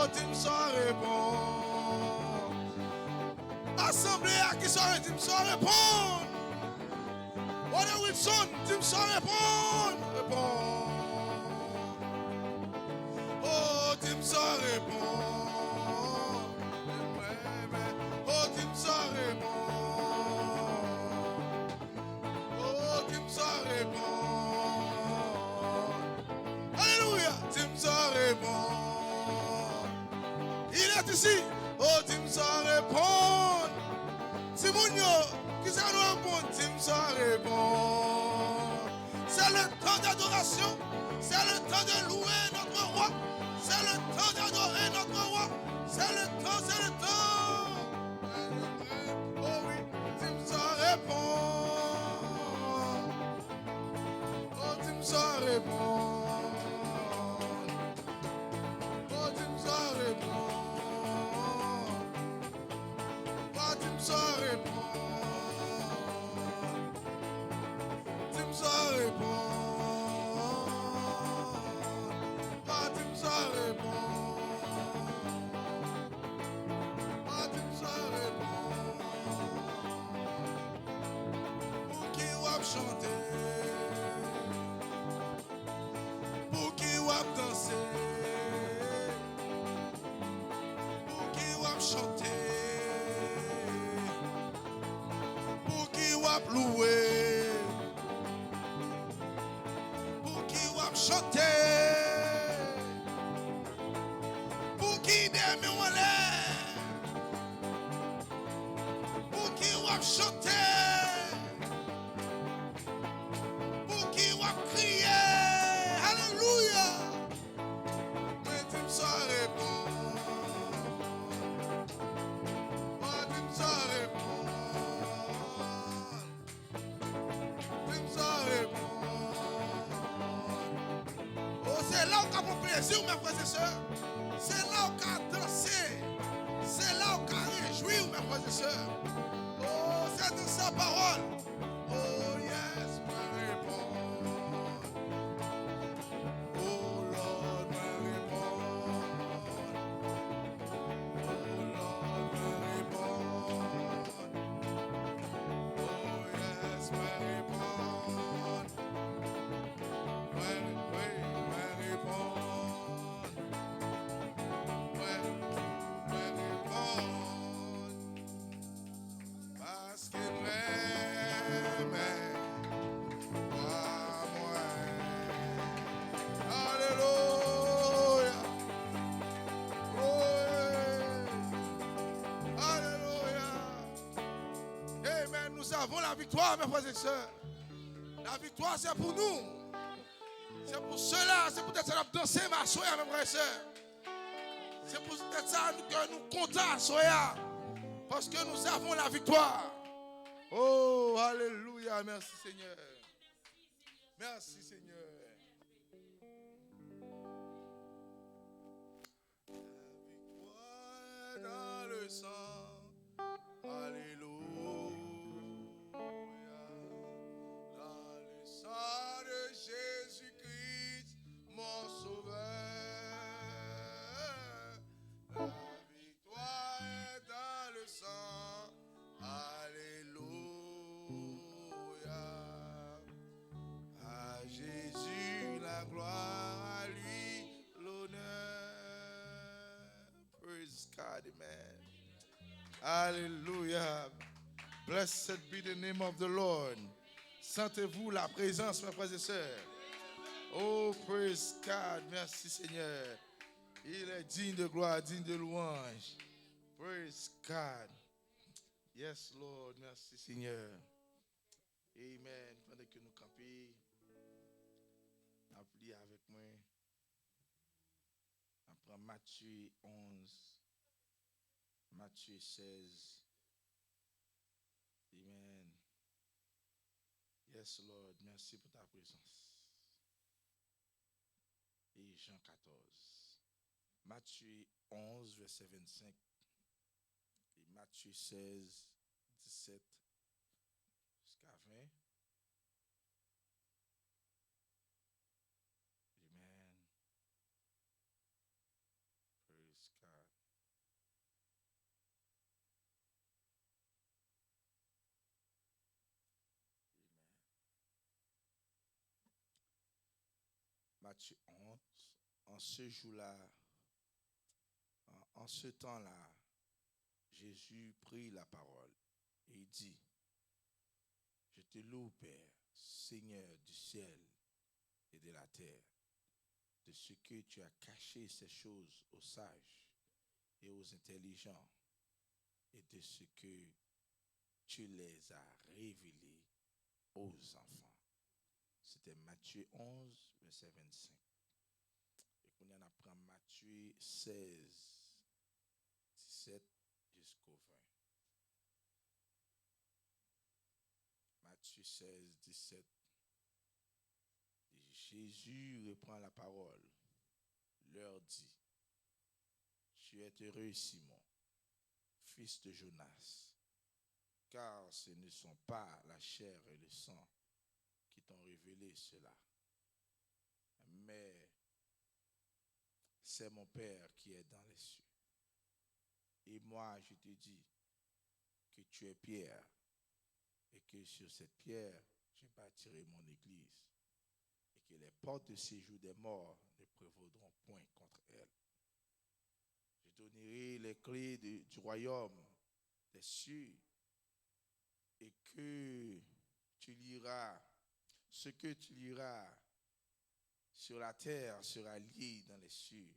Oh, Tim sans répondre. Assemblée à qui soit Tim sans répondre. Voilà Wilson, Tim sans répondre. Oh, Tim sans répondre. Oh, Tim sans répondre. Oh, Tim sans répondre. Alléluia, Tim sans répondre. Il est ici. Oh, Tim sans répondre. Timounio, qui ça nous répond? Tim sans répondre. C'est le temps d'adoration. C'est le temps de louer notre roi. C'est le temps d'adorer notre roi. C'est le temps, c'est le temps. Oh oui, Tim sans répondre. Oh, Tim sans répondre. Oh, Tim sans répondre. Oh, Tim sans répondre. Tim sans répondre. Chanter, pour qui wap danser, pour qui wap chanter, pour qui wap louer, pour qui wap chanter, pour qui des en l'air, pour qui wap chanter. Plaisir, mes frères et sœurs. C'est là où on a dansé. C'est là où on a réjoui, mes frères et sœurs. Oh, c'est dans sa parole. Oh, yes, ma réponse. Oh, Lord, ma réponse. Oh, Lord, ma réponse. Oh, yes, ma réponse. Ma réponse. Nous avons la victoire, mes frères et sœurs. La victoire, c'est pour nous. C'est pour cela, c'est peut-être ça qu'on a dansé, ma soya, mes frères et sœurs. C'est pour ça que nous comptons, soya. Parce que nous avons la victoire. Oh, alléluia, merci Seigneur. Merci Seigneur. La victoire est dans le sang. Alléluia. Dans le sang de Jésus-Christ, mon sauveur. La victoire est dans le sang. Alléluia. À Jésus la gloire, à lui l'honneur. Praise God, amen. Hallelujah. Blessed be the name of the Lord. Sentez-vous la présence, mes frères et sœurs. Oh, praise God. Merci Seigneur. Il est digne de gloire, digne de louange. Praise God. Yes, Lord. Merci Seigneur. Amen. Pendant que nous campions, appelez avec moi. Après Matthieu 11, Matthieu 16. Amen. Yes, Lord. Merci pour ta présence. Et Jean 14. Matthieu 11, verset 25. Et Matthieu 16, 17 jusqu'à 20. Amen. Praise Matthieu 11. En ce jour-là, en ce temps-là, Jésus prit la parole et dit, je te loue, Père, Seigneur du ciel et de la terre, de ce que tu as caché ces choses aux sages et aux intelligents, et de ce que tu les as révélées aux enfants. C'était Matthieu 11, verset 25. Et qu'on y en apprend Matthieu 16, 17 jusqu'au 20. Matthieu 16, 17. Jésus reprend la parole, leur dit, tu es heureux, Simon, fils de Jonas, car ce ne sont pas la chair et le sang qui t'ont révélé cela, mais c'est mon Père qui est dans les cieux. Et moi, je te dis que tu es Pierre, et que sur cette pierre, je bâtirai mon église, et que les portes de séjour des morts ne prévaudront point contre elle. Je donnerai les clés du royaume des cieux, et que tu liras, ce que tu liras sur la terre sera lié dans les cieux,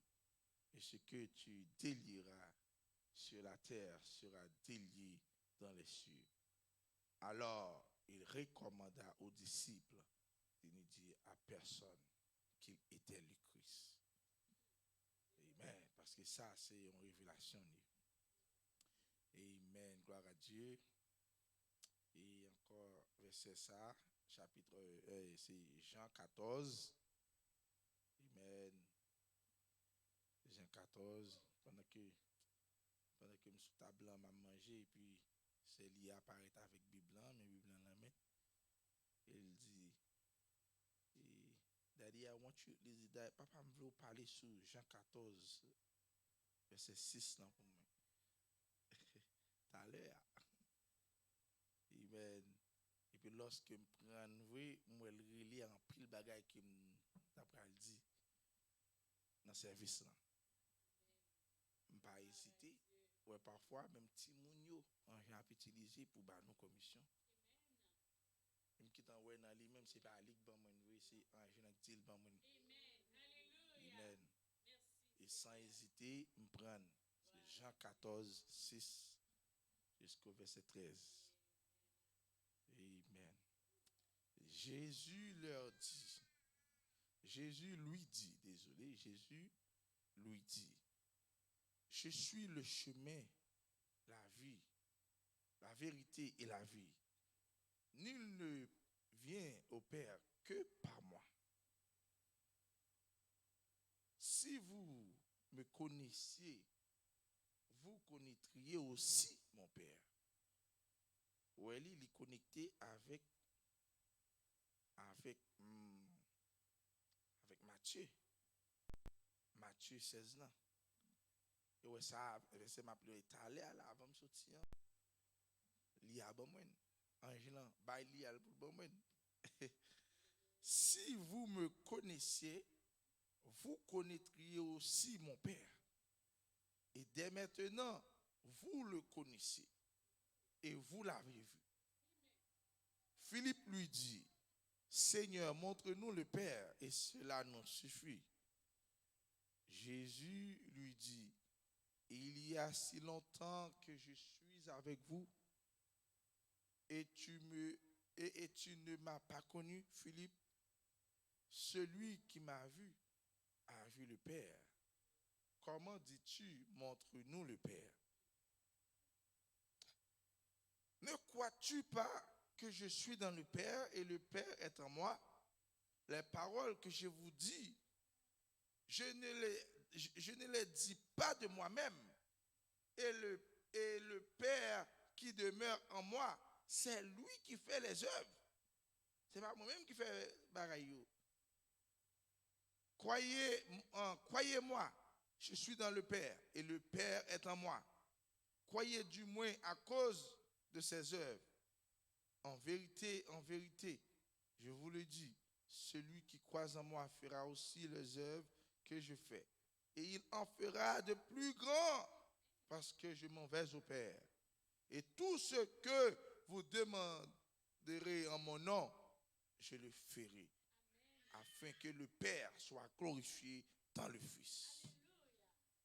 et ce que tu délieras sur la terre sera délié dans les cieux. Alors, il recommanda aux disciples de ne dire à personne qu'il était le Christ. Amen. Parce que ça, c'est une révélation. Amen. Gloire à Dieu. Et encore, verset ça, chapitre, c'est Jean 14. Amen. Jean 14, pendant que je suis sous table, je mangé, et puis c'est lié apparaît avec Bible, mais Bible en la main. Il dit, Daddy, I want you, Papa, je veux parler sur Jean 14, verset 6 là, pour moi. Tout à l'heure. Amen. Et puis lorsque je prends nouveau, moi je relis en pile bagaille qui d'après elle dit dans le service là. Je ne pas hésiter. Ouais, parfois même petit mounio on a utilisé pour bah nos commissions. Même qui t'en ouais dans lui même c'est pas ligue ban moi c'est en général dit ban moi. Amen. Et sans hésiter, me prendre c'est Jean 14 6 jusqu'au verset 13. Amen. Jésus lui dit, Jésus lui dit, je suis le chemin, la vie, la vérité et la vie. Nul ne vient au Père que par moi. Si vous me connaissiez, vous connaîtriez aussi mon Père. Ou elle est connecté avec Matthieu. Matthieu 16 ans. Et ouais, ça, c'est ma plus étalé avant de sortir. L'IA bon moi. Angelan, bail l'IA pour bon moi. Si vous me connaissiez, vous connaîtriez aussi mon Père. Et dès maintenant, vous le connaissez. Et vous l'avez vu. Philippe lui dit, Seigneur, montre-nous le Père, et cela nous suffit. Jésus lui dit, il y a si longtemps que je suis avec vous, et tu ne m'as pas connu, Philippe. Celui qui m'a vu a vu le Père. Comment dis-tu, montre-nous le Père? Ne crois-tu pas que je suis dans le Père et le Père est en moi? Les paroles que je vous dis, je ne les dis pas de moi-même. Et le Père qui demeure en moi, c'est lui qui fait les œuvres. C'est pas moi-même qui fais bagaille. Croyez-moi, je suis dans le Père et le Père est en moi. Croyez du moins à cause de ses œuvres. En vérité, je vous le dis, celui qui croit en moi fera aussi les œuvres que je fais. Et il en fera de plus grands parce que je m'en vais au Père. Et tout ce que vous demanderez en mon nom, je le ferai, afin que le Père soit glorifié dans le Fils.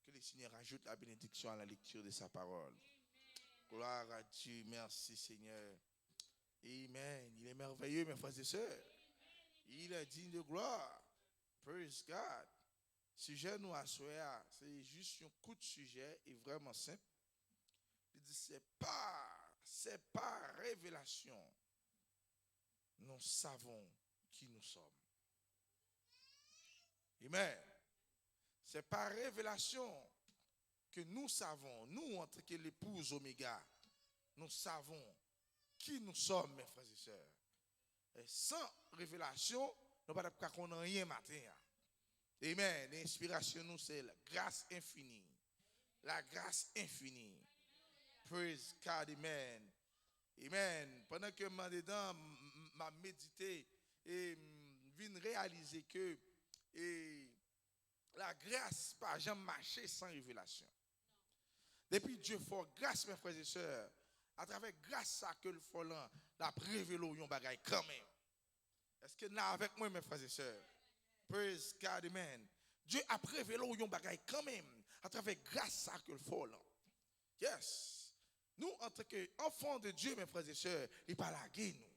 Que le Seigneur ajoute la bénédiction à la lecture de sa parole. Gloire à Dieu, merci Seigneur. Amen. Il est merveilleux, mes frères et sœurs. Il est digne de gloire. Praise God. Sujet nous assoya, c'est juste un coup de sujet et vraiment simple. Il dit c'est par révélation. Nous savons qui nous sommes. Amen. C'est par révélation que nous savons, nous en tant que l'épouse Oméga, nous savons qui nous sommes, mes frères et sœurs. Et sans révélation, nous ne pouvons pas connaître rien matin. Amen. L'inspiration, nous, c'est la grâce infinie. La grâce infinie. Praise God, amen. Amen. Pendant que je dedans, m'a médité et viens réaliser que la grâce pas jamais marché sans révélation. Depuis Dieu fait grâce, mes frères et sœurs, à travers grâce ça que le volant l'a révélé un bagage quand même. Est-ce que là avec moi, mes frères et sœurs? Praise God, amen. Dieu a révélé un bagage quand même à travers grâce ça que le volant. Yes. Nous, en tant qu'enfants de Dieu, mes frères et sœurs, il pas laguer nous.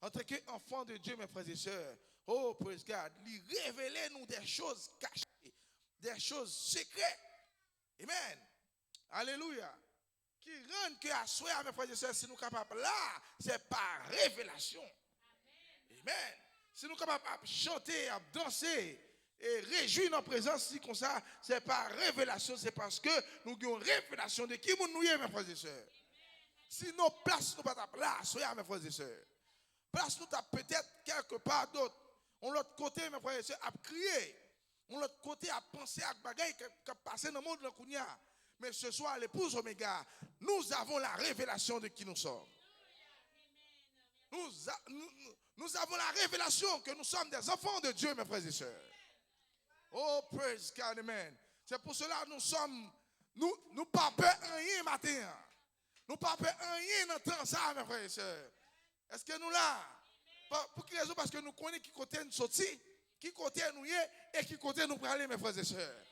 En tant qu'enfants de Dieu, mes frères et sœurs, oh, praise God, il révèle nous des choses cachées, des choses secrètes. Amen. Alléluia. Qui rendent que à soi, mes frères et sœurs, si nous sommes capables là, c'est par révélation. Amen. Si nous sommes capables de chanter, de danser et réjouir notre présence, si comme ça, c'est par révélation, c'est parce que nous avons une révélation de qui nous sommes, mes frères et sœurs. Si nos places nous pas ta place, mes frères et sœurs. Place nous peut-être quelque part d'autre. On l'autre côté, mes frères et sœurs, à crier. On l'autre côté à penser à bagaille qui passe dans le monde de la. Mais ce soir, l'épouse Oméga, nous avons la révélation de qui nous sommes. Nous avons la révélation que nous sommes des enfants de Dieu, mes frères et sœurs. Oh, praise God, amen. C'est pour cela que nous pas peur rien matin. Nous pas peur rien dans le temps ça, mes frères et sœurs. Est-ce que nous là? Pour quelle raison? Parce que nous connaissons qui côté nous sortir, qui côté nous y est et qui côté nous aller, mes frères et sœurs.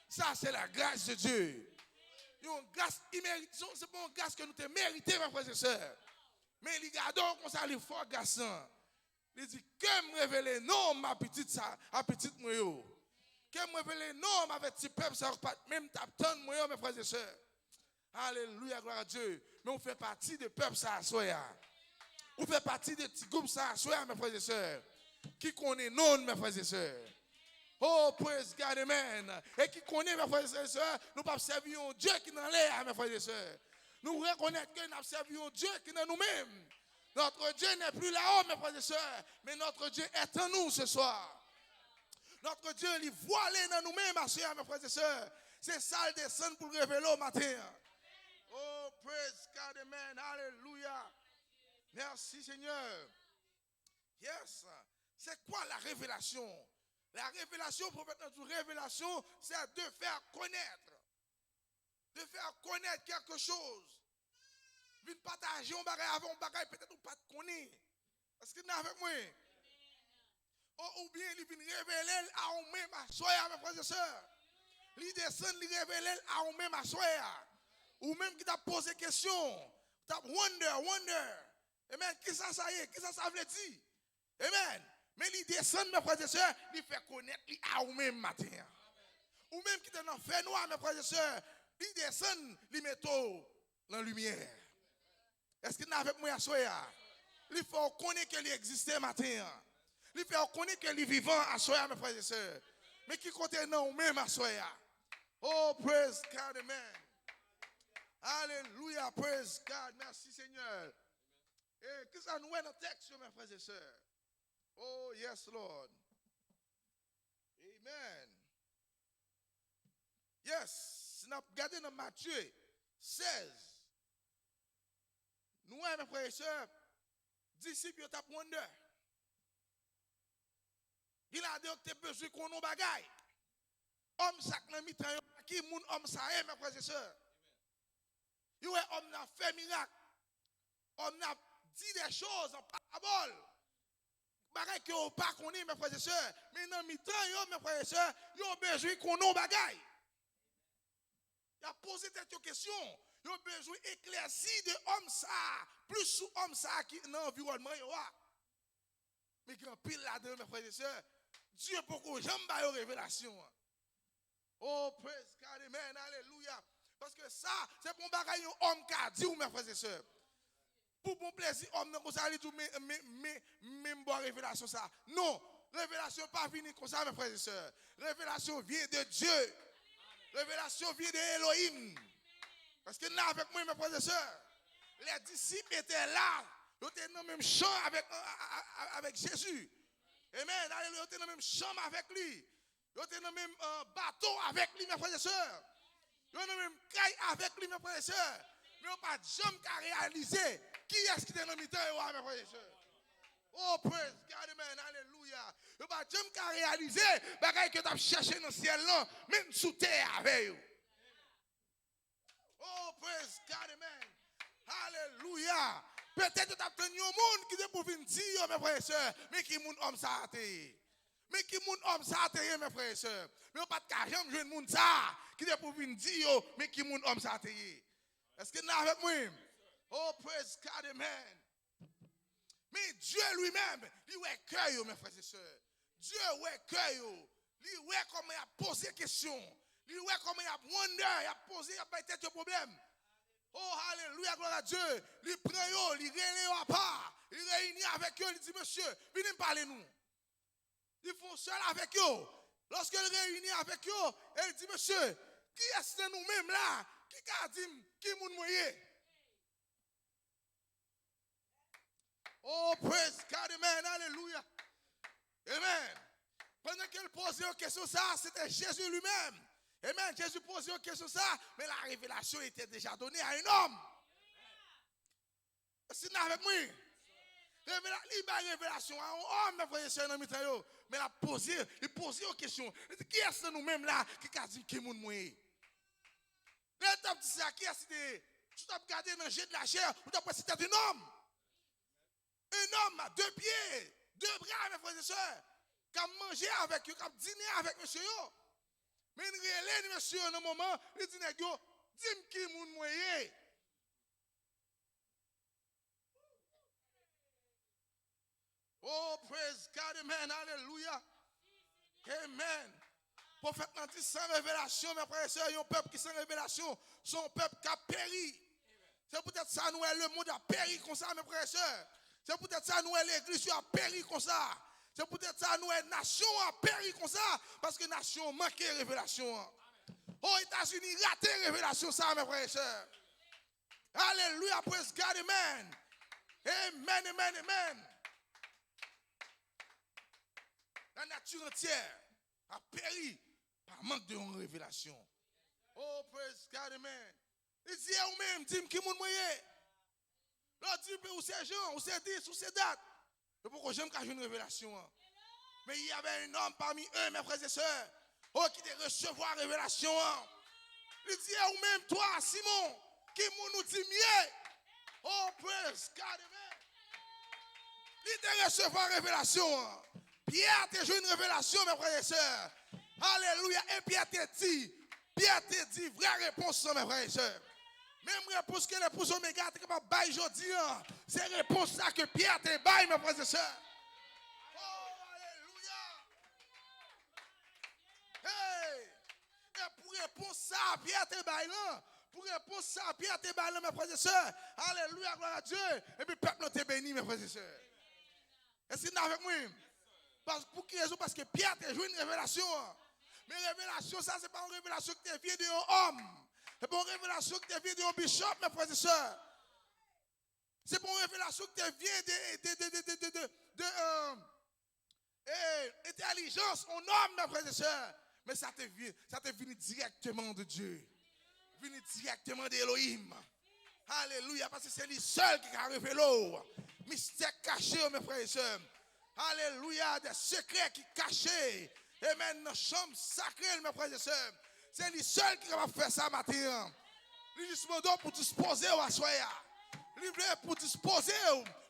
Ça, c'est la grâce de Dieu. Une grâce imméritée. C'est pas une grâce que nous te méritons, mes frères et sœurs. Mais les gardons comme ça, les forts garçons. Il dit, que me révèle non, ma petite moi. Que me révèle non, ma petit peuple, ça pas même t'attendre moi, mes frères et sœurs. Alléluia, gloire à Dieu. Mais on fait partie des peuples, ça, soya. On fait partie des petits groupes, ça, soya, mes frères et sœurs. Qui connaît non, mes frères et sœurs. Oh, praise God, amen. Et qui connaît, mes frères et sœurs, nous ne pouvons pas servir un Dieu qui est dans l'air, mes frères et sœurs. Nous reconnaissons que nous avons servi un Dieu qui est dans nous-mêmes. Notre Dieu n'est plus là-haut, mes frères et sœurs, mais notre Dieu est en nous ce soir. Notre Dieu, il voit dans nous-mêmes, mes frères et sœurs. C'est ça, il descend pour le révéler au matin. Oh, praise God, amen. Alléluia. Merci, Seigneur. Yes. C'est quoi la révélation? La révélation, prophète, notre révélation, c'est de faire connaître. De faire connaître quelque chose. Vin partager un bagage avant un bagage, peut-être ou pas de connaître. Est-ce que vous êtes avec moi? Ou bien il vient révéler à vous-même à soi, mes frères et sœurs. Il descend, il révèle à vous-même à soi. Ou même qui t'a posé question. T'as wonder. Amen. Qui ça y est? Qui ça veut dire? Amen. Mais il descend, mes frères et sœurs, il fait connaître à vous-même matin. Ou même qui t'a dans fait noir, mes frères et sœurs, il descend, il met dans la lumière. Est-ce que vous êtes avec moi à soya? Il faut connaître qu'il existe matin. Il faut connaître qu'il est vivant à soya, mes frères et sœurs. Mais qui compte non même à soya? Oh, praise God, amen. Alléluia, praise God. Merci Seigneur. Et que ça nous est dans le texte, mes frères et sœurs. Oh, yes, Lord. Amen. Yes. Si nous regardons dans Matthieu 16. Nous, mes frères et sœurs, disciples, ils tapent wonder. Il a dit que tu as besoin qu'on nous bagaille. Homme ça qui mitan qui moun homme ça mes frères et sœurs. Il est homme n'a fait miracle. Homme n'a dit des choses en parabole. Bagaille que vous pas connaît mes frères et sœurs. Mais dans mitan mes frères et sœurs, ils ont besoin qu'on nous bagaille. Il a posé cette question. Il a besoin d'éclaircir de homme ça, plus sous homme ça qui dans l'environnement. Mais grand pile là-dedans, mes frères et sœurs, Dieu pourquoi j'aime pas une révélation. Oh, praise God, amen, alléluia. Parce que ça, c'est pour bagaille un homme qui a dit, mes frères et sœurs. Pour bon plaisir, homme n'a pas dit, mais bonne révélation ça. Non, révélation pas venue comme ça, mes frères et sœurs. Révélation vient de Dieu. Révélation vient de Elohim. Parce que là, avec moi, mes frères et sœurs, les disciples étaient là. Ils étaient dans le même champ avec Jésus. Amen. Ils étaient dans le même champ avec lui. Ils étaient dans le même bateau avec lui, mes frères et sœurs. Ils étaient dans le même caille avec lui, mes frères et sœurs. Mais ils n'ont pas jamais réalisé qui est-ce qui était dans le milieu, mes frères et sœurs. Oh, praise God, amen, alléluia. Ils n'ont pas jamais réalisé que tu as cherché dans le ciel, là, même sous terre avec eux. Oh, praise God, amen. Alléluia. Peut-être que tu as tenu un monde qui est pour venir dire, mes frères et sœurs, mais qui est mon homme ça a été. Mais qui est mon homme ça a été, mes frères et sœurs. Mais on pas de cas, j'aime jouer un monde ça, qui est pour venir dire, mais qui est mon homme ça a été. Est-ce que vous êtes avec moi? Oh, praise God, amen. Mais Dieu lui-même, il est cœur, mes frères et sœurs. Dieu est cœur. Il est comment il a posé la question. Il est comment il a wonder, il a posé, il a pas été de problème. Oh, alléluia, gloire à Dieu. Il prend eux, il relève à part. Il réunit avec eux, il dit, monsieur, venez me parler nous. Ils font seul avec eux. Lorsqu'il réunit avec eux, il dit, monsieur, qui est-ce nous-mêmes là? Qui a dit, qui est mon moyen? Oh, praise God, amen, alléluia. Amen. Pendant qu'elle posait une question ça, c'était Jésus lui-même. Amen. Jésus posait une question ça, mais la révélation était déjà donnée à un homme. C'est avec moi. Il y a une révélation à un homme, mes frères et sœurs, mais il posait une question. Il dit, qui est-ce nous-mêmes là qui a dit qui est mon moyen? L'étape dit ça, qui est-ce que tu as regardé dans le jet de la chair, ou tu as pensé que c'était un homme? Un homme à 2 pieds, 2 bras, mes frères et sœurs, qui a mangé avec eux, qui a dîné avec monsieur. Mais il relève monsieur dans un moment, il dit, dis-moi qui est mon moyen. Oh, praise God, amen, alléluia. Amen. Prophète n'a dit sans révélation, mes frères et sœurs, il y a un peuple qui sans révélation, son peuple qui a péri. C'est peut-être ça, nous, le monde a péri comme ça, mes frères et sœurs. C'est peut-être ça, nous, l'église a péri comme ça. C'est peut-être ça, nous, la nation a péri comme ça, parce que la nation manque de révélation. Aux États-Unis, raté révélation, ça, mes frères et sœurs. Alléluia, praise God, amen. Amen, amen, amen. La nature entière a péri par manque de révélation. Oh, praise God, amen. Il dit à vous-même, dis-moi qui est mon moyen. Là, dis-moi où c'est Jean, où c'est 10, où c'est date. Mais pourquoi j'aime quand j'ai une révélation? Mais il y avait un homme parmi eux, mes frères et sœurs, qui devait recevoir la révélation. Il dit à vous-même, toi, Simon, qui nous dit mieux. Oh, praise God, amen. Il devait recevoir la révélation. Pierre t'a joué une révélation, mes frères et sœurs. Alléluia. Et Pierre t'a dit, vraie réponse, mes frères et sœurs. Même réponse que l'épouse Oméga est capable de bailler aujourd'hui. C'est réponse ça que Pierre t'a baillé, mes frères et sœurs. Oh, alléluia. Hey. Et pour répondre ça, Pierre t'a baillé là. Pour répondre ça, Pierre t'a baillé là, mes frères et sœurs. Alléluia, gloire à Dieu. Et puis, peuple t'a béni, mes frères et sœurs. Est-ce que vous êtes avec moi? Pour quelle raison? Parce que Pierre t'a joué une révélation. Mais révélation, ça, ce n'est pas une révélation qui te vient d'un homme. Ce n'est pas une révélation qui te vient d'un bishop, mes frères et sœurs. Ce n'est pas une révélation qui te vient d'intelligence, en homme, mes frères et sœurs. Mais ça te vient directement de Dieu. Vient directement d'Elohim. Alléluia, parce que c'est lui seul qui a révélé. Mystère caché, mes frères et sœurs. Alléluia, des secrets qui cachés. Et maintenant, chambre sacrée, mes frères et sœurs. C'est lui seul qui va faire ça matin. Lui justement pour disposer à soi. Lui pour disposer,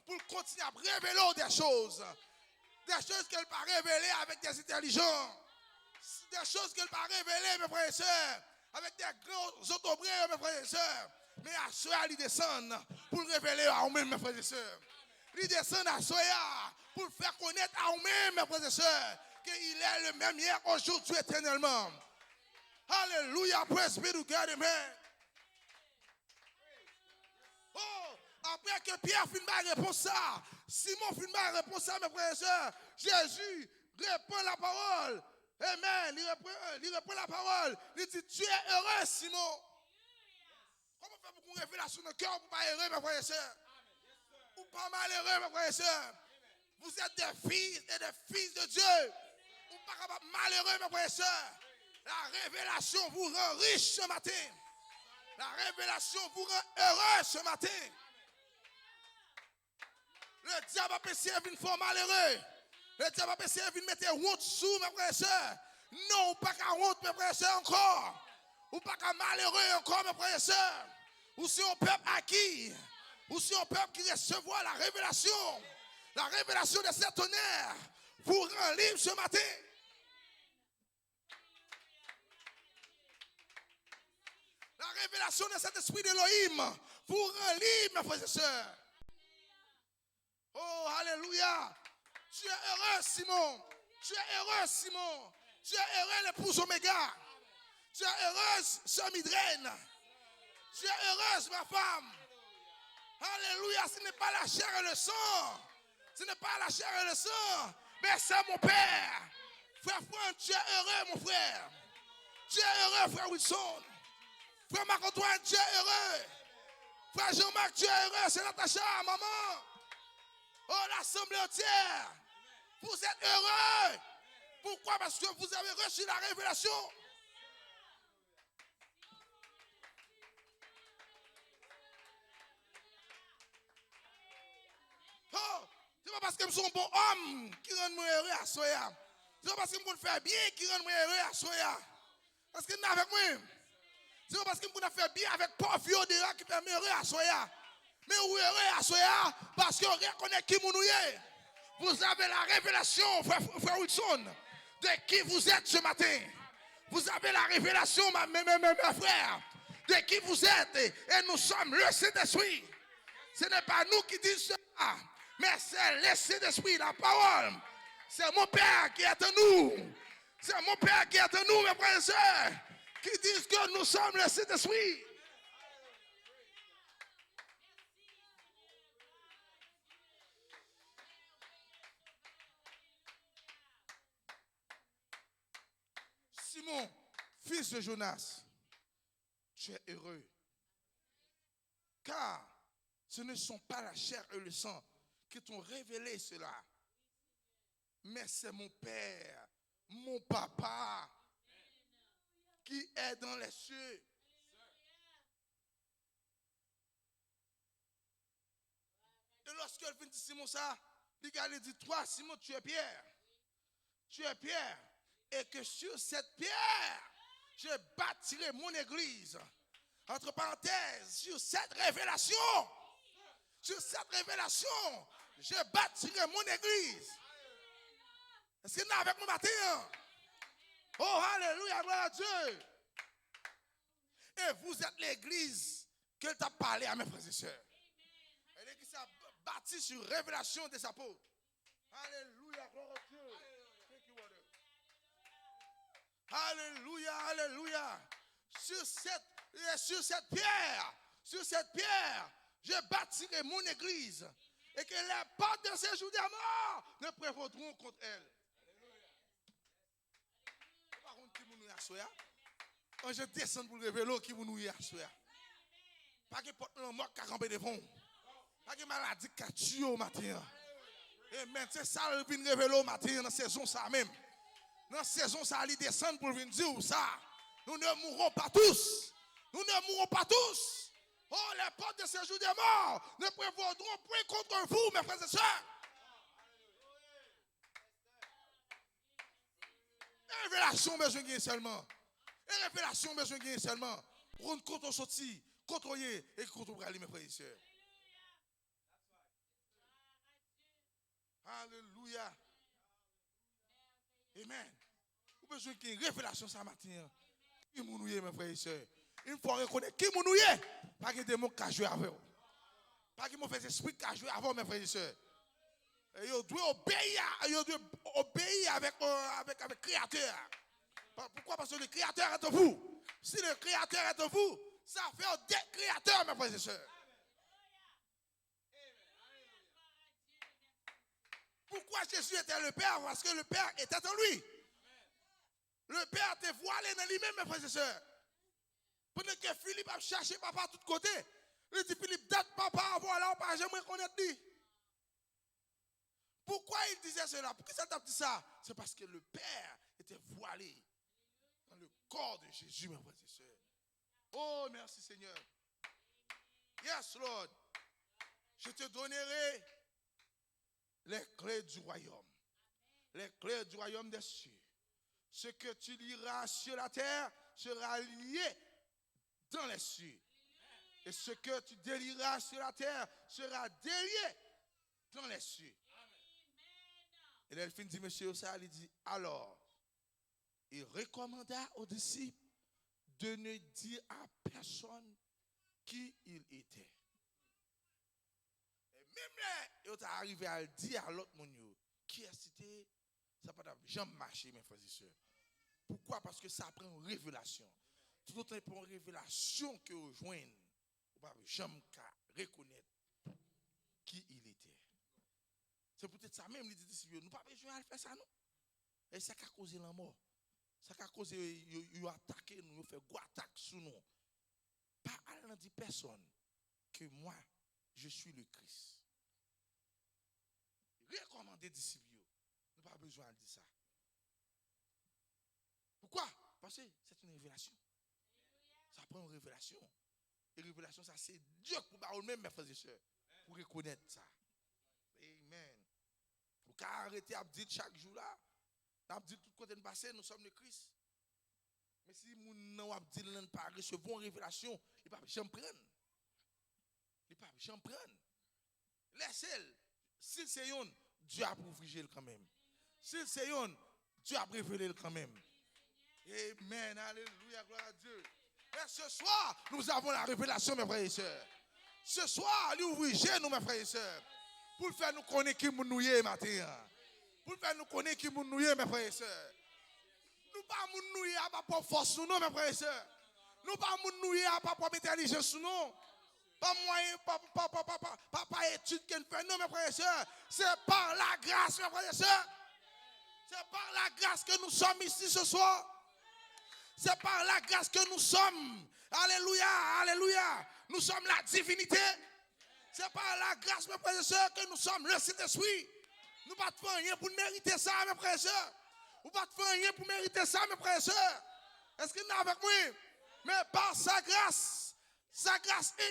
pour continuer à révéler des choses. Des choses qu'elle va révéler avec des intelligents. Des choses qu'elle va révéler, mes frères et sœurs. Avec des grands autobrés, mes frères et sœurs. Mais à soi, il descend pour révéler à vous-même, mes frères et sœurs. Il descend à Soya pour faire connaître à vous-même, mes frères et sœurs, qu'il est le même hier, aujourd'hui, éternellement. Alléluia, praise be to God, amen. Oh, après que Pierre finit par répondre ça, Simon finit par répondre ça, mes frères et sœurs, Jésus répond la parole. Amen, il reprend la parole. Il dit, tu es heureux, Simon. Comment faire pour qu'on révélation dans le cœur pour pas heureux, mes frères et sœurs? Ou pas malheureux, mes frères et sœurs. Vous êtes des fils et des fils de Dieu. Ou pas malheureux, mes frères et sœurs. La révélation vous rend riche ce matin. La révélation vous rend heureux ce matin. Le diable a essayé de faire malheureux. Le diable a essayé de mettre honte sous, mes frères et sœurs. Non, pas qu'à honte, mes frères et sœurs, encore. Ou pas qu'à malheureux encore, mes frères et sœurs. Ou si on peuple acquis. Ou si on peuple qui recevoir la révélation de cet tonnerre, vous rend libre ce matin. La révélation de cet esprit d'Élohim vous rend libre, mes frères et sœurs. Oh, alléluia. Tu es heureux, Simon. Tu es heureux, Simon. Tu es heureux, l'épouse Oméga. Tu es heureuse, sœur Midrène. Tu es heureuse, ma femme. Alléluia, ce n'est pas la chair et le sang. Ce n'est pas la chair et le sang. Mais c'est mon Père. Frère Franck, tu es heureux, mon frère. Tu es heureux, frère Wilson. Frère Marc-Antoine, tu es heureux. Frère Jean-Marc, tu es heureux. C'est Natacha, maman. Oh, l'assemblée entière. Vous êtes heureux. Pourquoi? Parce que vous avez reçu la révélation. Oh, c'est pas parce que je suis un bon homme qui rend moi heureux à Soya. C'est pas parce que je peux faire bien qui rend moi heureux à Soya. Parce que nous avec moi. C'est pas parce que je peux faire bien avec pauvre vieux qui fait heureux à Soya. Mais vous heureux à Soya parce que vous reconnaissez qui vous êtes. Vous avez la révélation, frère Wilson, de qui vous êtes ce matin. Vous avez la révélation, mes frères, de qui vous êtes. Et nous sommes le Saint-Esprit. Ce n'est pas nous qui disons cela, mais c'est le Saint-Esprit, la parole. C'est mon Père qui est en nous. C'est mon Père qui est en nous, mes frères et sœurs, qui disent que nous sommes le Saint-Esprit. Simon, fils de Jonas, tu es heureux. Car ce ne sont pas la chair et le sang qui t'ont révélé cela. Mais c'est mon Père, mon Papa, qui est dans les cieux. Et lorsqu'elle vient dire Simon ça, il dit, toi Simon, tu es Pierre. Tu es Pierre. Et que sur cette pierre, je bâtirai mon église. Entre parenthèses, sur cette révélation, je bâtirai mon église. Est-ce que vous êtes avec moi matin? Oh, alléluia, gloire à Dieu. Et vous êtes l'église qu'elle t'a parlé à mes frères et sœurs. L'église a bâti sur révélation des apôtres. Alléluia, gloire à Dieu. Alléluia, alléluia. Sur cette pierre, je bâtirai mon église. Et que les portes de ces jours des morts ne prévaudront contre elle. Par contre, qui vous nous a quand je descends pour le vélo, qui vous nous a pas que porte le mort qui a campé devant. Pas que maladie qui a tué au matin. Et maintenant, c'est ça le vin révéler au matin dans la saison ça même. Dans la saison, ça allait descendre pour venir dire ça. Nous ne mourrons pas tous. Nous ne mourrons pas tous. Oh, les portes de ces jours des morts ne prévaudront point contre vous, mes frères et sœurs. Révélation besoin de gagner seulement. Et révélation besoin de gagner seulement. Pour quand on sortit, contrôler et quand on va aller, mes frères et sœurs. Alléluia. Amen. Vous avez besoin d'une révélation ce matin. Qui mounouye, mes frères et sœurs. Il faut reconnaître qui mounouye. Pas que des mots qui jouent avec vous. Pas que des esprits qui jouent avec mes frères et sœurs. Vous devez obéir avec le Créateur. Pourquoi? Parce que le Créateur est en vous. Si le Créateur est en vous, ça fait des créateurs, mes frères et sœurs. Pourquoi Jésus était le Père? Parce que le Père était en lui. Le Père était voilé dans lui-même, mes frères et sœurs. Pendant que Philippe a cherché papa de tous côtés, il dit Philippe, date papa, voilà, pas jamais connaître lui. Pourquoi il disait cela? Pourquoi ça t'a dit ça? C'est parce que le Père était voilé dans le corps de Jésus, mes frères et sœurs. Oh, merci Seigneur. Yes, Lord. Je te donnerai les clés du royaume. Les clés du royaume des cieux. Ce que tu liras sur la terre sera lié dans les cieux. Et ce que tu délieras sur la terre sera délié dans les cieux. Et là, il finit, monsieur, ça, il dit, alors, il recommanda aux disciples de ne dire à personne qui il était. Et même là, il est arrivé à le dire à l'autre monde, qui est cité, ça ne peut jamais marcher, mes frères et sœurs. Pourquoi? Parce que ça prend une révélation. Tout le temps, pour une révélation que vous joignez, vous ne pouvez jamais reconnaître qui il était. C'est peut-être ça même, les disciples, nous ne pouvons pas jouer faire ça, non? Et ça a causé la mort. Ça a causé, ils ont attaqué nous, ils ont fait une attaque sur nous. Pas à l'un dit personne que moi, je suis le Christ. Recommandez disciples, nous n'avons pas besoin de dire ça. Pourquoi? Parce que c'est une révélation. Ça prend une révélation. Et révélation, ça c'est Dieu pour parler même, mes frères et sœurs, pour reconnaître ça. Amen. Vous pouvez arrêter à dire chaque jour là, à dire tout côté de passé, nous sommes le Christ. Mais si nous n'avons pas recevoir une révélation, il ne peut pas jamais prendre. Il ne peut pas jamais prendre. Laissez-le. Si c'est un, Dieu a privilégié quand même. Si c'est un, Dieu a révélé quand même. Amen. Alléluia. Gloire à Dieu. Et ce soir, nous avons la révélation, mes frères et sœurs. Ce soir, nous ouvrons nous, mes frères et sœurs. Pour faire nous connaître qui nous sommes matin. Pour faire nous connaître qui nous sommes, mes frères et sœurs. Nous ne pas nous à pas pour force nous, mes frères et sœurs. Nous ne pas nous à pas pour intelligence nous. Pas moyen, pas étude qu'on fait, non, mes frères et sœurs. C'est par la grâce, mes frères et sœurs. C'est par la grâce que nous sommes ici ce soir. C'est par la grâce que nous sommes. Alléluia, alléluia. Nous sommes la divinité. C'est par la grâce, mes frères et sœurs, que nous sommes le Saint-Esprit. Nous ne pouvons pas faire rien pour mériter ça, mes frères et sœurs. Nous ne pouvons pas faire rien pour mériter ça, mes frères et sœurs. Est-ce qu'il est avec moi? Mais par sa grâce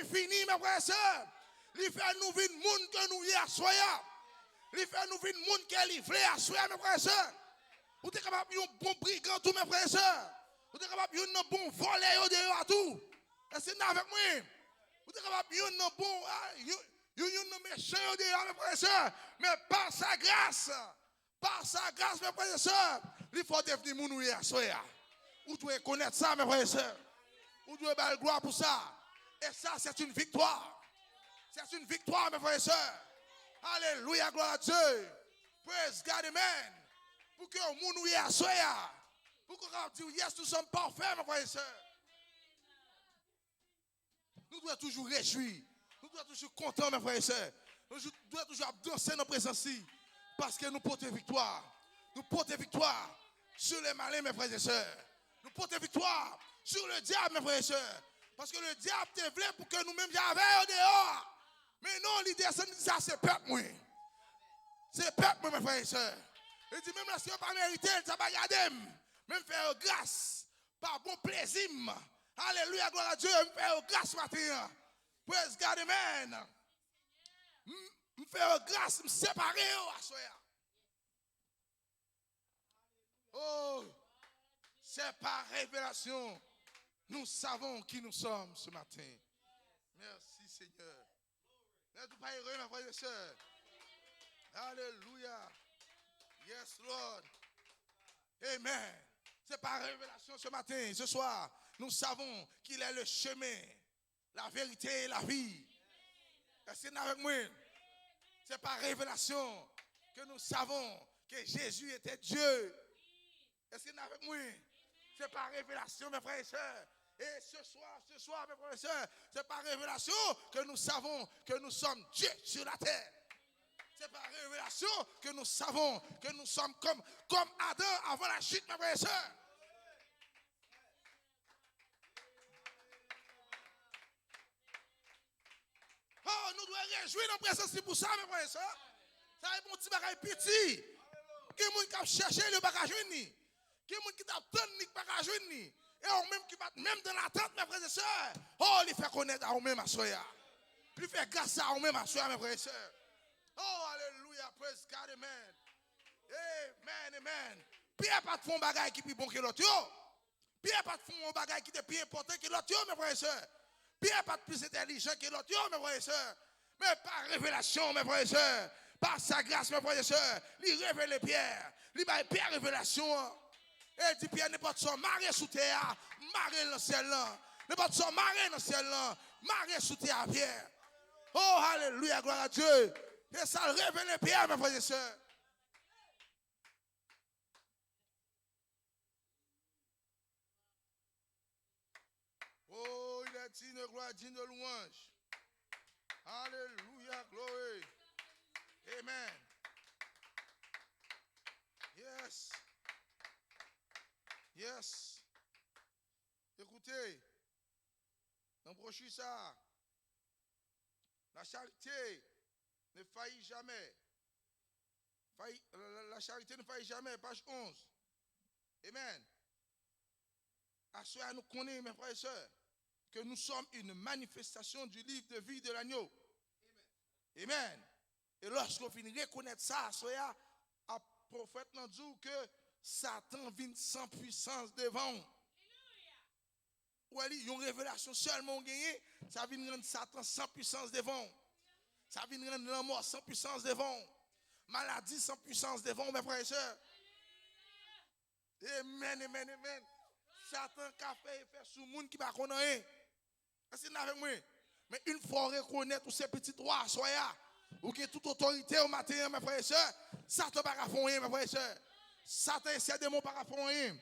infinie, mes frères et sœurs, il fait nous vivre le monde que nous y assoyons. Il fait nous vivre le monde qui est livré à soi, mes frères et sœurs. Vous êtes capable de un bon brigand, tous mes frères et sœurs. Vous êtes capable de un bon volet à tout. Est-ce qu'il est avec moi? Vous êtes capable de un bon méchant, mes frères et sœurs. Mais par sa grâce, mes frères et sœurs, il faut devenir mounouye à soi. Vous devez connaître ça, mes frères et sœurs. Vous devez avoir gloire pour ça. Et ça, c'est une victoire. C'est une victoire, mes frères et sœurs. Alléluia, gloire à Dieu. Praise God, amen. Pour que vous mounouye à soi. Pour qu'on dise, yes, nous sommes parfaits, mes frères et sœurs. Nous devons toujours réjouir. Nous devons toujours contents, mes frères et sœurs. Nous devons toujours danser dans la présence. Parce que nous portons victoire. Nous portons victoire sur les malins, mes frères et sœurs. Nous portons victoire sur le diable, mes frères et sœurs. Parce que le diable te voulait pour que nous-mêmes j'avais au dehors. Mais non, l'idée, c'est ça, c'est peuple, moi. C'est peuple, mes frères et sœurs. Il dit, même là, si on n'a pas mérité, ça va garder. Même faire grâce, par bon plaisir. Alléluia, gloire à Dieu, me faire grâce matin. Praise God, amen. Me faire grâce, me séparer à soi. Oh, C'est par révélation. Nous savons qui nous sommes ce matin. Merci Seigneur. N'êtes-vous pas heureux, mes frères et sœurs? Alléluia. Yes, Lord. Amen. C'est par révélation ce matin, ce soir. Nous savons qu'il est le chemin, la vérité et la vie. Est-ce que vous êtes avec moi? C'est par révélation que nous savons que Jésus était Dieu. Est-ce que vous êtes avec moi? C'est par révélation, mes frères et sœurs. Et ce soir, mes frères et sœurs, c'est par révélation que nous savons que nous sommes Dieu sur la terre. C'est par révélation que nous savons que nous sommes comme Adam avant la chute, mes frères et sœurs. Oh, nous devons réjouir dans la présence pour ça, mes frères et sœurs. Ça est mon petit bagage petit. Qui est qui a cherché le bagage uni. Qui est qui t'a obtenu le bagage uni. Et on même qui va même dans l'attente, mes frères et sœurs. Oh, il fait connaître à vous-même à soya. Il fait grâce à vous-même à soya, mes frères et sœurs. Oh, alléluia, praise God, amen. Amen, amen. Pierre pas de fond bagage qui est plus bon que l'autre. Pierre pas de fond bagage qui est plus important que l'autre, mes frères et sœurs. Pierre pas de plus intelligent que l'autre, mes frères et sœurs. Mais par révélation, mes frères et sœurs. Par sa grâce, mes frères et sœurs. Il révèle Pierre. Il m'a Pierre révélation. Et il dit Pierre, n'importe son marée sous terre, marée dans le ciel là. N'importe son marée dans le ciel là, marée sous terre, Pierre. Oh, alléluia, gloire à Dieu. Et ça révèle Pierre, mes frères et sœurs. Oh, il est digne de gloire, digne de louange. Alléluia, gloire. Amen. Yes. Yes. Écoutez, dans le brochure ça, la charité ne faillit jamais. La charité ne faillit jamais, page 11. Amen. À cela, nous connaissons, mes frères et sœurs, que nous sommes une manifestation du livre de vie de l'agneau. Amen. Et lorsqu'on finit de reconnaître ça, cela, le prophète nous dit que Satan vient sans puissance devant. Ou il y a une révélation seulement gagnée, ça vient rendre Satan sans puissance devant. Ça vient rendre la mort sans puissance devant. Maladie sans puissance devant, mes frères et sœurs. Amen, amen, amen. Satan a fait effet sur le monde qui ne va pas connaître. Est-ce que avec moi? Mais une fois reconnaître tous ces petits droits, soyez, ou que toute autorité au matin, mes frères et sœurs, Satan ne va pas faire rien, mes frères et sœurs. Satan et ses démons ne vont pas faire rien.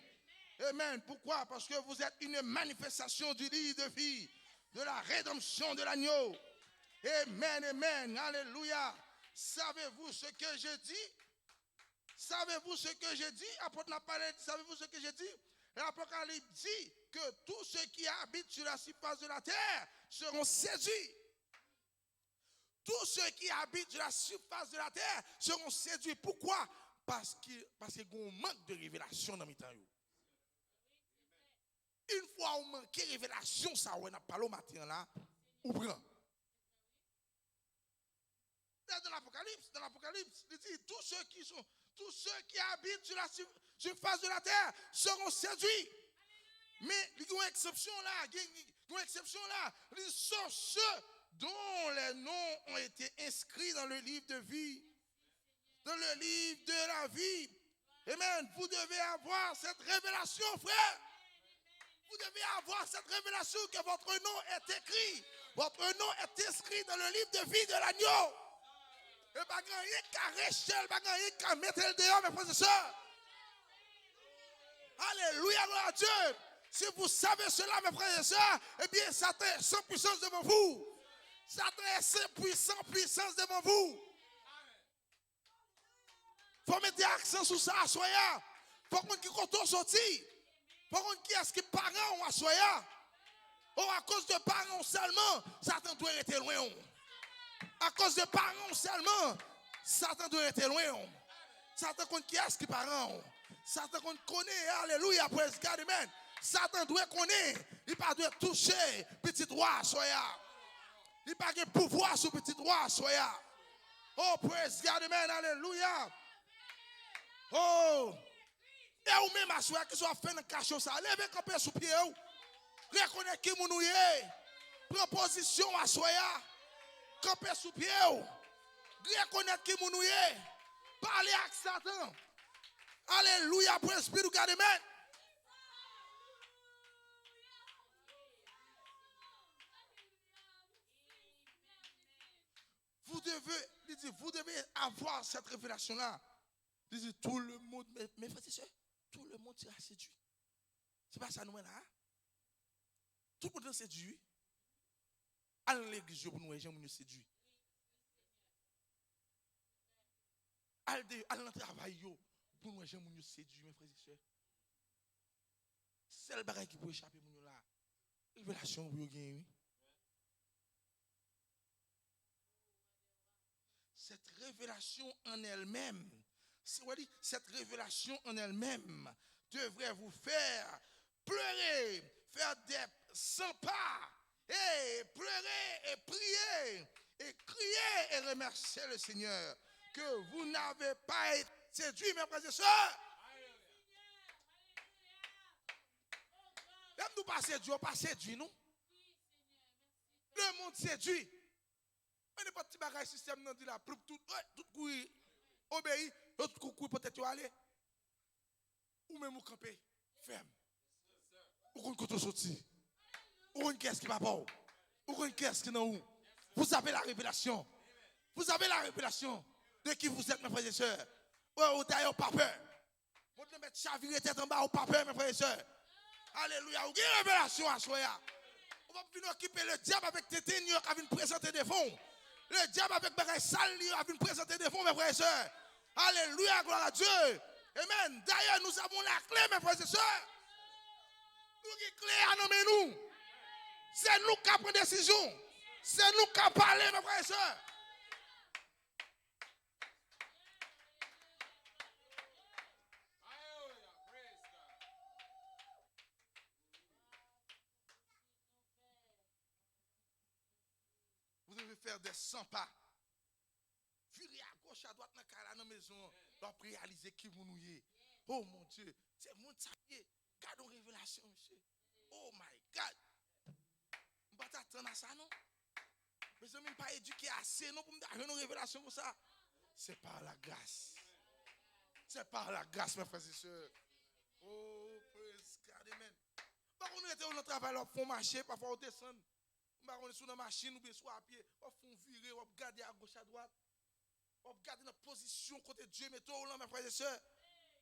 Amen. Pourquoi? Parce que vous êtes une manifestation du livre de vie, de la rédemption de l'agneau. Amen, amen. Alléluia. Savez-vous ce que je dis? Savez-vous ce que je dis? Apôtre n'a parlé, savez-vous ce que je dis? L'Apocalypse dit que tous ceux qui habitent sur la surface de la terre seront séduits. Tous ceux qui habitent sur la surface de la terre seront séduits. Pourquoi? Parce qu'il y a un manque de révélation dans mes temps. Une fois on manque de révélation, ça on a parlé au matin là, ou prend. Dans l'Apocalypse, il dit tous ceux qui habitent sur la surface de la terre seront séduits. Mais il y a une exception là, ils sont ceux dont les noms ont été inscrits dans le livre de vie, dans le livre de la vie. Amen. Vous devez avoir cette révélation, frère. Vous devez avoir cette révélation que votre nom est écrit. Votre nom est inscrit dans le livre de vie de l'agneau. Et pas grand rien qu'à réchelle, pas grand rien qu'à mettre le dehors, mes frères et sœurs. Alléluia, gloire à Dieu. Si vous savez cela, mes frères et sœurs, eh bien, Satan est sans puissance devant vous. Satan est sans puissance devant vous. Il faut mettre l'accent sur ça, soyez. Il faut qu'on qui compte sortir. Il faut qu'on qui est-ce que parents ont soyez. Oh, à cause de parents seulement, Satan doit être loin. À cause de parents seulement, Satan doit être loin. Satan connaît qui est-ce qui parents. Satan connaît, alléluia, praise God, amen. Satan doit connaître, il pas doit toucher petit roi, soyez. Il pas de pouvoir sur petit roi, soyez. Oh, praise God, amen, alléluia. Oh, Et ou même à soi qui soit fait dans cachot ça, levez camper sous pied ou. Reconnaître qui nous est. Proposition à soi, camper sous pied ou. Reconnaître qui nous est. Parler avec Satan. Alléluia, pour l'esprit de God, amen. Vous devez avoir cette révélation-là. Tout le monde, mais frères et sœurs, tout le monde sera séduit. C'est pas ça nous là. Hein? Tout le monde est séduit. À l'église, pour nous, les gens nous séduit. À le travail, pour nous, les gens nous séduit, mes frères et sœurs. C'est le bagage qui peut échapper pour nous là. Révélation pour nous gagner. Cette révélation en elle-même, cette révélation en elle-même devrait vous faire pleurer, faire des 100 pas, et pleurer et prier, et crier et remercier le Seigneur que vous n'avez pas été séduits, mes frères et sœurs. Même nous pas séduits, on pas séduits, nous. Le monde séduit. On n'est pas petit bagage système non dit là, tout courir, obéir, l'autre courir peut-être aller. Ou même vous camper, ferme. Ou qu'on côté sorti. Ou une caisse qui va pas. Ou une caisse qui non où. Vous avez la révélation. Vous avez la révélation de qui vous êtes, mes frères et sœurs. Ou d'ailleurs pas peur. Vous devez mettre chavirer tête en bas ou pas peur, mes frères et sœurs. Alléluia. Ou une révélation à soi. On va venir occuper le diable avec tes ténures qui viennent présenter des fonds. Le diable avec des sales a venu présenter des fonds, mes frères et sœurs. Alléluia, gloire à Dieu. Amen. D'ailleurs, nous avons la clé, mes frères et sœurs. Nous avons la clé à nommer nous. C'est nous qui prenons décision. C'est nous qui parlons, mes frères et sœurs. Vous devez faire des 100 pas. Virer à gauche, à droite, dans la maison. Pour réaliser qui vous nous êtes. Oh mon Dieu. C'est mon savier. Gardons révélation, monsieur. Oh my God. Je ne vais pas t'attendre à ça, non? Mais je ne suis pas éduqué assez, non, pour me donner une révélation comme ça. C'est par la grâce. C'est par la grâce, mes frères et sœurs. Oh, praise God, amen. Par contre, on était au travail, on fait marcher, parfois on descend. On est sur la machine, ou bien soit à pied, on fait virer, on regarde à gauche, à droite. On regarde notre position côté Dieu, métro là, mes frères et sœurs.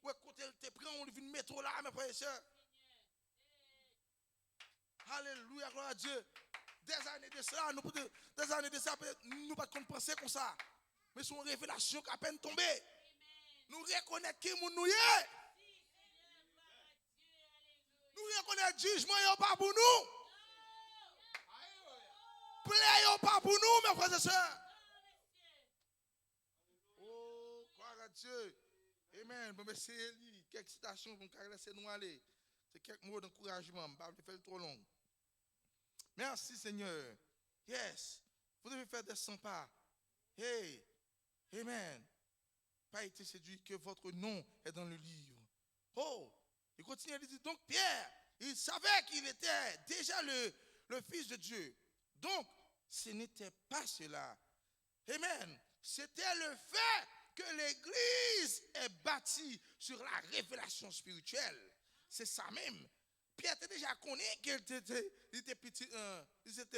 Ou côté te prend, on vient métro là, mes frères et sœurs. Alléluia, gloire à Dieu. Des années de ça, nous ne pas penser comme ça. Mais c'est une révélation qui a à peine tombé. Nous reconnaissons qui nous est. Nous reconnaissons le jugement n'est pas pour nous. Plaît pas pour nous, mes frères et sœurs. Oh, gloire à Dieu. Amen. Bon, mais c'est quelques citations pour nous laisser nous aller. C'est quelques mots d'encouragement. Je ne vais pas faire trop long. Merci, Seigneur. Yes. Vous devez faire des 100 pas. Hey. Amen. Pas été séduit que votre nom est dans le livre. Oh. Il continue à dire. Donc, Pierre, il savait qu'il était déjà le Fils de Dieu. Donc, ce n'était pas cela. Amen. C'était le fait que l'Église est bâtie sur la révélation spirituelle. C'est ça même. Pierre était déjà connu qu'il était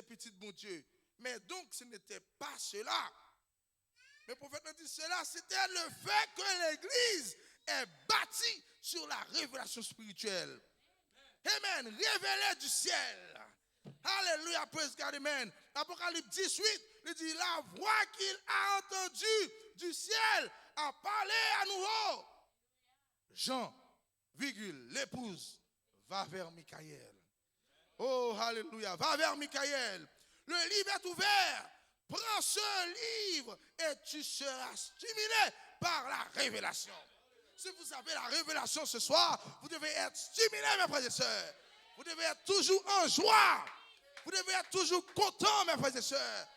petit bon Dieu. Mais donc, ce n'était pas cela. Le prophète nous dit cela, c'était le fait que l'Église est bâtie sur la révélation spirituelle. Amen. Révélée du ciel. Alléluia, praise God, amen. Apocalypse 18, il dit la voix qu'il a entendue du ciel a parlé à nouveau. Jean, l'épouse, va vers Michaël. Oh, alléluia, va vers Michaël. Le livre est ouvert. Prends ce livre et tu seras stimulé par la révélation. Si vous avez la révélation ce soir, vous devez être stimulé, mes frères et sœurs. Vous devez être toujours en joie. Vous devez être toujours content, mes frères et sœurs.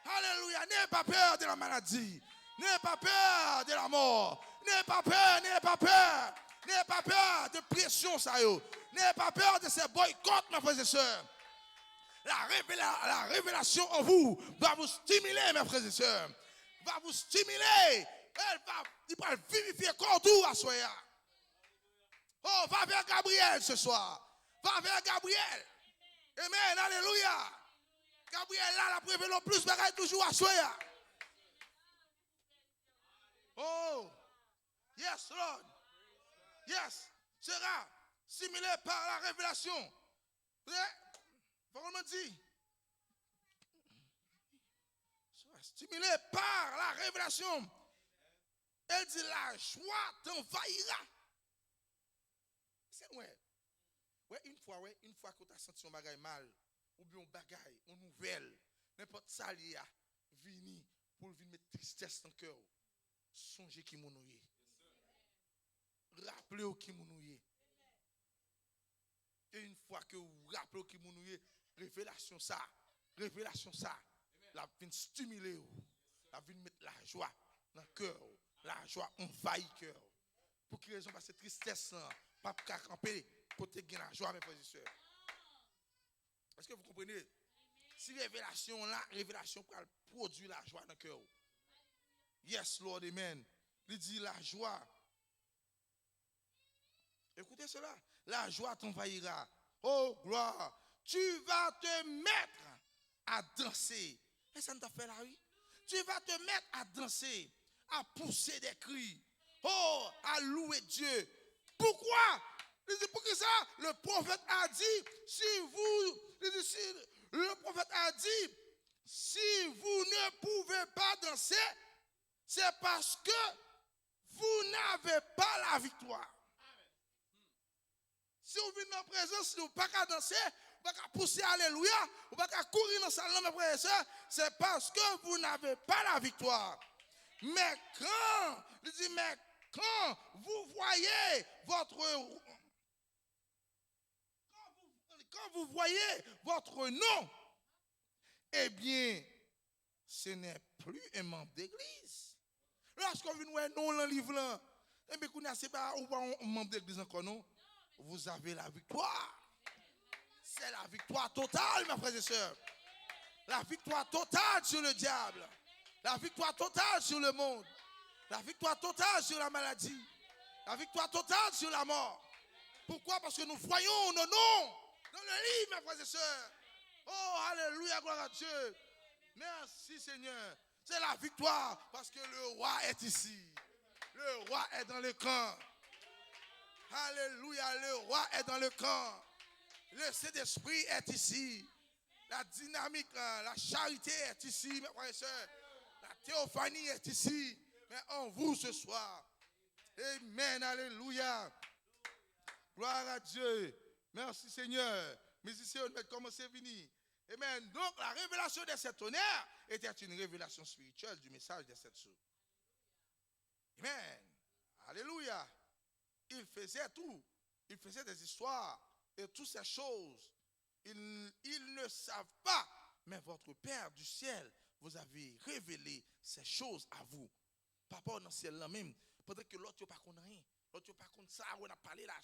Alléluia. N'ayez pas peur de la maladie. N'ayez pas peur de la mort. N'ayez pas peur, n'ayez pas peur. N'ayez pas peur de pression, ça yo. N'ayez pas peur de ces boycotts, mes frères et sœurs. La révélation en vous va vous stimuler, mes frères et sœurs. Va vous stimuler. Il va vivifier corps tout à soi. Oh, va vers Gabriel ce soir. Va vers Gabriel. Amen, alléluia. Gabriel là, la prévélon plus bagaille toujours à soi. Oh, yes, Lord. Yes, sera simulé par la révélation. Parole me dit. Sera stimulé par la révélation. Elle dit la joie t'envahira. C'est ouais. Ouais, une fois que tu as senti un bagage mal, ou bien un bagage, une nouvelle, n'importe ça lié à venir pour venir mettre tristesse dans le cœur. Songez qui mounouye. Rappelez-vous qui mounouye. Et une fois que vous rappelez qui mounouye, révélation ça, la vient stimuler, la vient mettre la joie dans le cœur, la joie envahit le cœur. Pour quelle raison? Parce que tristesse, pas qu'à camper, côté de la joie, mes frères et sœurs. Est-ce que vous comprenez? Si révélation pour produire la joie dans le cœur. Yes, Lord, amen. Il dit la joie. Écoutez cela. La joie t'envahira. Oh, gloire. Tu vas te mettre à danser. Et ça ne t'a fait là, oui? Tu vas te mettre à danser, à pousser des cris. Oh, à louer Dieu. Pourquoi? Il dit, pour que ça? Le prophète a dit, le prophète a dit, si vous ne pouvez pas danser, c'est parce que vous n'avez pas la victoire. Si vous venez en présence, vous ne pouvez pas danser, vous ne pouvez pas pousser alléluia, vous ne pouvez pas courir dans le salon, mes frères et sœurs, c'est parce que vous n'avez pas la victoire. Mais quand vous voyez votre nom, eh bien, ce n'est plus un membre d'église. Lorsqu'on vient voir non dans le livre là, eh bien, c'est pas un membre d'église encore, non? Vous avez la victoire. C'est la victoire totale, mes frères et sœurs. La victoire totale sur le diable. La victoire totale sur le monde. La victoire totale sur la maladie. La victoire totale sur la mort. Pourquoi? Parce que nous voyons nos noms dans le livre, mes frères et sœurs. Oh, alléluia, gloire à Dieu. Merci, Seigneur. C'est la victoire parce que le roi est ici. Le roi est dans le camp. Alléluia, le roi est dans le camp. Le Saint-Esprit est ici. La dynamique, la charité est ici, mes frères et sœurs. La théophanie est ici. Mais en vous ce soir. Amen, alléluia. Gloire à Dieu. Merci Seigneur. Musiciens, on va commencer à venir. Amen. Donc la révélation des sept tonnerres était une révélation spirituelle du message des sept sceaux. Amen. Alléluia. Il faisait tout. Il faisait des histoires et toutes ces choses. Ils ne savent pas. Mais votre Père du ciel vous avez révélé ces choses à vous. Papa dans le ciel là même. Peut-être que l'autre n'a pas connu rien. L'autre n'a pas connu ça. On a parlé là.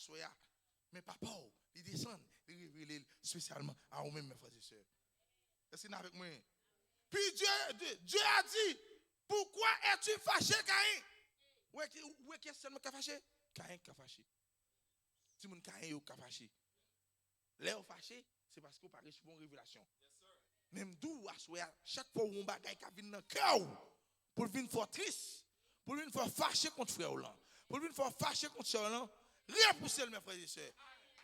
Mais papa, il descend. Il révèle spécialement à vous-même, mes frères et sœurs. Est-ce que vous êtes avec moi? Puis Dieu a dit, pourquoi es-tu fâché, Caïn? Où est-ce que fâché? Caïn qui a fâché. Si mon Caïn est fâché. L'air fâché, c'est parce que vous parlez sur une révélation. Même d'où, chaque fois où on bagaille qui vient dans le cœur, pour venir faire triste, pour venir faire fâcher contre frère là, pour venir faire fâcher contre soeur là, repousser mes frères et sœurs.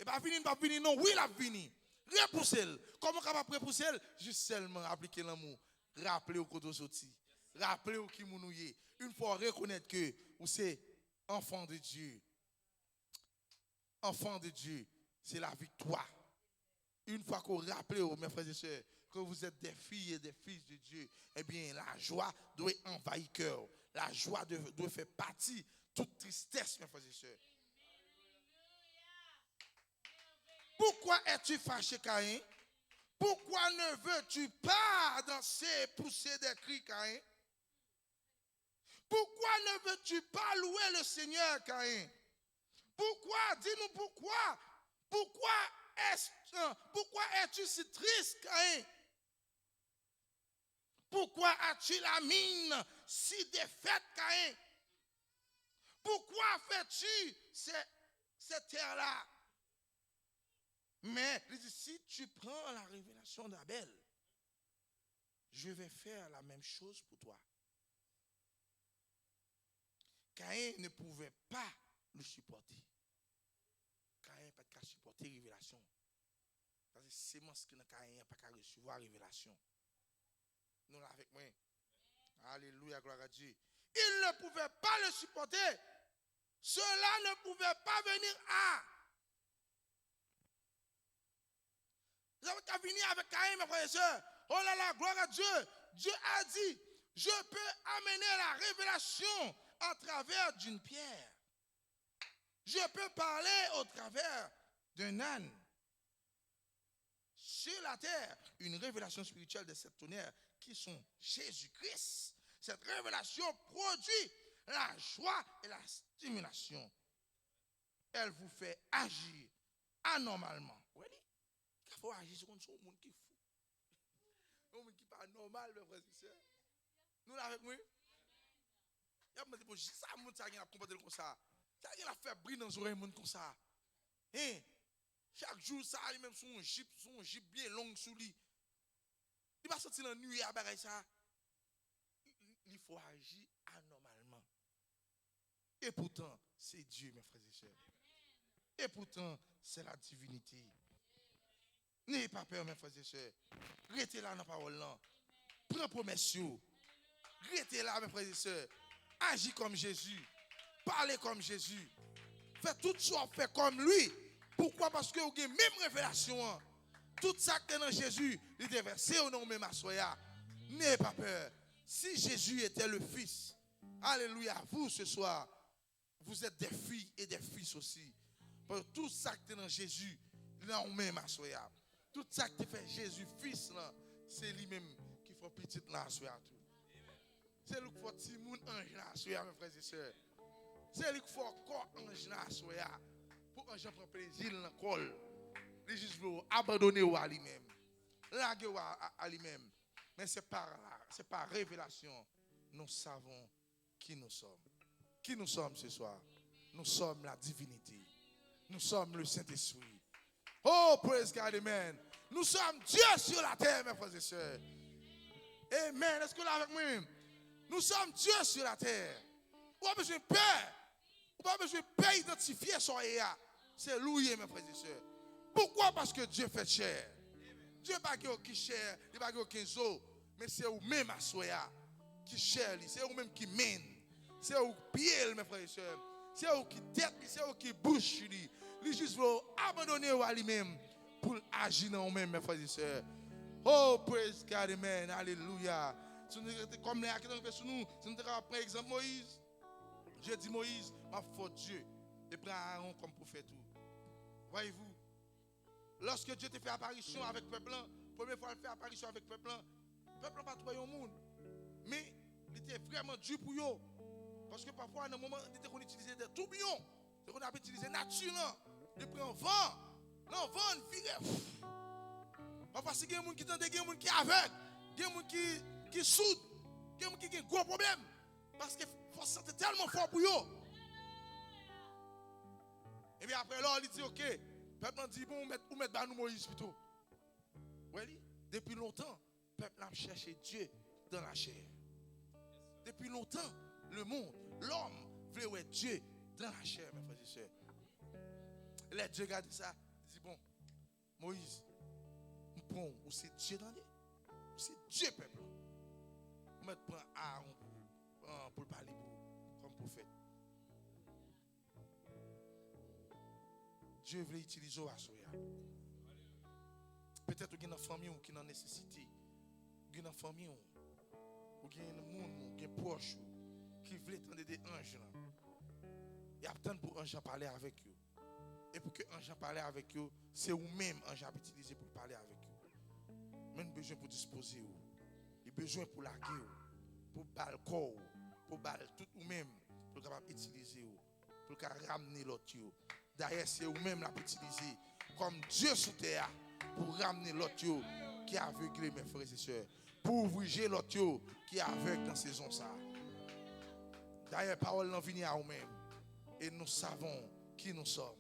Et pas venir, non, oui, la venir. Repousser. Comment capable repousser? Juste seulement appliquer l'amour. Rappelez au côté sorti. Rappelez au qui mounouye. Une fois reconnaître que vous êtes enfant de Dieu. Enfant de Dieu, c'est la victoire. Une fois qu'on rappelle, mes frères et sœurs, que vous êtes des filles et des fils de Dieu, eh bien, la joie doit envahir le cœur. La joie doit faire partie de toute tristesse, mes frères et sœurs. Pourquoi es-tu fâché, Caïn? Pourquoi ne veux-tu pas danser, pousser des cris, Caïn? Pourquoi ne veux-tu pas louer le Seigneur, Caïn? Pourquoi? Dis-nous pourquoi. Pourquoi es-tu si triste, Caïn? Pourquoi as-tu la mine si défaite, Caïn? Pourquoi fais-tu cette terre-là? Mais il dit, si tu prends la révélation d'Abel, je vais faire la même chose pour toi. Caïn ne pouvait pas le supporter. Caïn n'a pas qu'à supporter la révélation. Parce que c'est moi qui n'a pas qu'à recevoir la révélation. Nous là avec moi. Alléluia, gloire à Dieu. Il ne pouvait pas le supporter. Cela ne pouvait pas venir à. Vous avez qu'à venir avec Caïn, mes frères et sœurs. Oh là là, gloire à Dieu. Dieu a dit, je peux amener la révélation à travers d'une pierre. Je peux parler au travers d'un âne. Sur la terre, une révélation spirituelle de cette tonnerre qui sont Jésus-Christ. Cette révélation produit la joie et la stimulation. Elle vous fait agir anormalement. Oui, il faut agir sur un monde qui est fou. Un monde qui n'est pas normal, mes frères et sœurs. Nous, là, avec moi, il y a des gens ça, monde qui a comporté comme ça. Ça a fait briller dans les oreilles, monde comme ça. Hein? Chaque jour, ça a même son jeep bien long sous lui. Il va sortir dans la nuit à ça. Il faut agir anormalement. Et pourtant, c'est Dieu, mes frères et sœurs. Et pourtant, c'est la divinité. N'ayez pas peur, mes frères et sœurs. Restez là dans la parole. Prends promesse. Restez là, mes frères et sœurs. Agis comme Jésus. Parlez comme Jésus. Faites tout ce qu'on fait comme lui. Pourquoi? Parce que vous avez même révélation. Tout ça qui est dans Jésus, il est versé au nom de ma soya. N'ayez pas peur. Si Jésus était le Fils, alléluia, vous ce soir, vous êtes des filles et des fils aussi. Parce que tout ça qui est dans Jésus, il est en même ma soya. Tout ça qui fait Jésus Fils, c'est lui-même qui fait petit là, soya tout. C'est lui qui fait petit monde ange là, soya, mes frères et sœurs. C'est lui qui fait corps ange là, soya. Pour que j'en prenne plaisir dans le col. Il juste veut abandonner à lui-même. Larguer à lui-même. Mais c'est par révélation. Nous savons qui nous sommes. Qui nous sommes ce soir? Nous sommes la divinité. Nous sommes le Saint-Esprit. Oh, praise God, amen. Nous sommes Dieu sur la terre, mes frères et sœurs. Amen. Est-ce que là avec moi? Nous sommes Dieu sur la terre. Vous avez besoin de paix. Vous avez besoin de paix identifier son EA. C'est loué, mes frères et sœurs. Pourquoi? Parce que Dieu fait chair. Dieu n'a pas qui chair, il n'a pas qui zo, mais c'est vous-même à soya qui chair, c'est vous-même qui mène. C'est vous pied, mes frères et sœurs. C'est vous qui tête, c'est vous qui bouche. Il juste veut abandonner à lui-même pour agir dans vous-même, mes frères et sœurs. Oh, praise God, amen, alléluia. Comme les acteurs qui sont nous, si nous prenons exemple Moïse, Dieu dit Moïse, ma faute Dieu, et prend Aaron comme prophète. Voyez-vous, lorsque Dieu te fait apparition avec le peuple, première fois il fait apparition avec le peuple n'a pas trouvé au monde. Mais il était vraiment dur pour eux. Parce que parfois, dans un moment, il était qu'on utilisait des tourbillons. C'est qu'on a utilisé nature. Il prend vent. Non, vent, vire. Parfois, si il y a des gens qui tendent, il y a des gens qui sont aveugles, il y a des gens qui soudent, il y a des gens qui ont un gros problème. Parce que la force est tellement fort pour eux. Et bien après, là, il dit, ok. Le peuple dit, bon, on met nous Moïse plutôt. Oui, depuis longtemps, le peuple a cherché Dieu dans la chair. Depuis longtemps, le monde, l'homme, voulait voir Dieu dans la chair, mes frères et sœurs. Là, Dieu regarde ça, il dit, bon, Moïse, bon, ou c'est Dieu dans les, c'est Dieu, peuple. On met prendre Aaron pour parler comme prophète. Dieu veut utiliser à soya. Peut-être qu'il y a une famille qui est en nécessité. Il y a une famille ou il y a un monde qui est proche qui veut entendre des anges. Il y a besoin pour ange parler avec eux. Et pour que ange parle avec eux, c'est vous-même ange a utilisé pour parler avec eux. Même besoin pour disposer eux. Il a besoin pour laguer eux, pour balle corps, pour balle tout vous-même pour capable utiliser eux. pour ramener l'autre. D'ailleurs, c'est vous-même la utiliser comme Dieu sous terre pour ramener l'autre qui est aveuglé, mes frères et sœurs. Pour ouvrir l'autre qui est aveugle dans saison ça. D'ailleurs, parole n'en vient à vous-même. Et nous savons qui nous sommes.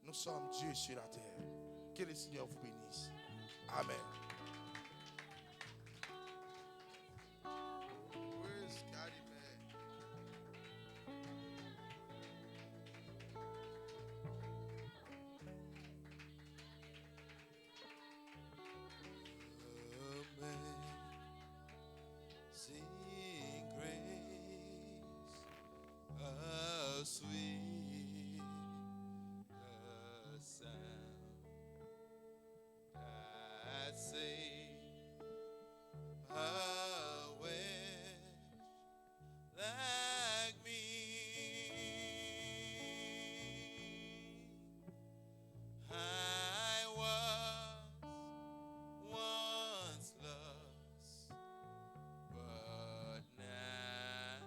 Nous sommes Dieu sur la terre. Que le Seigneur vous bénisse. Amen. Amazing grace, how sweet the sound that saved a wretch like me. I was once lost, but now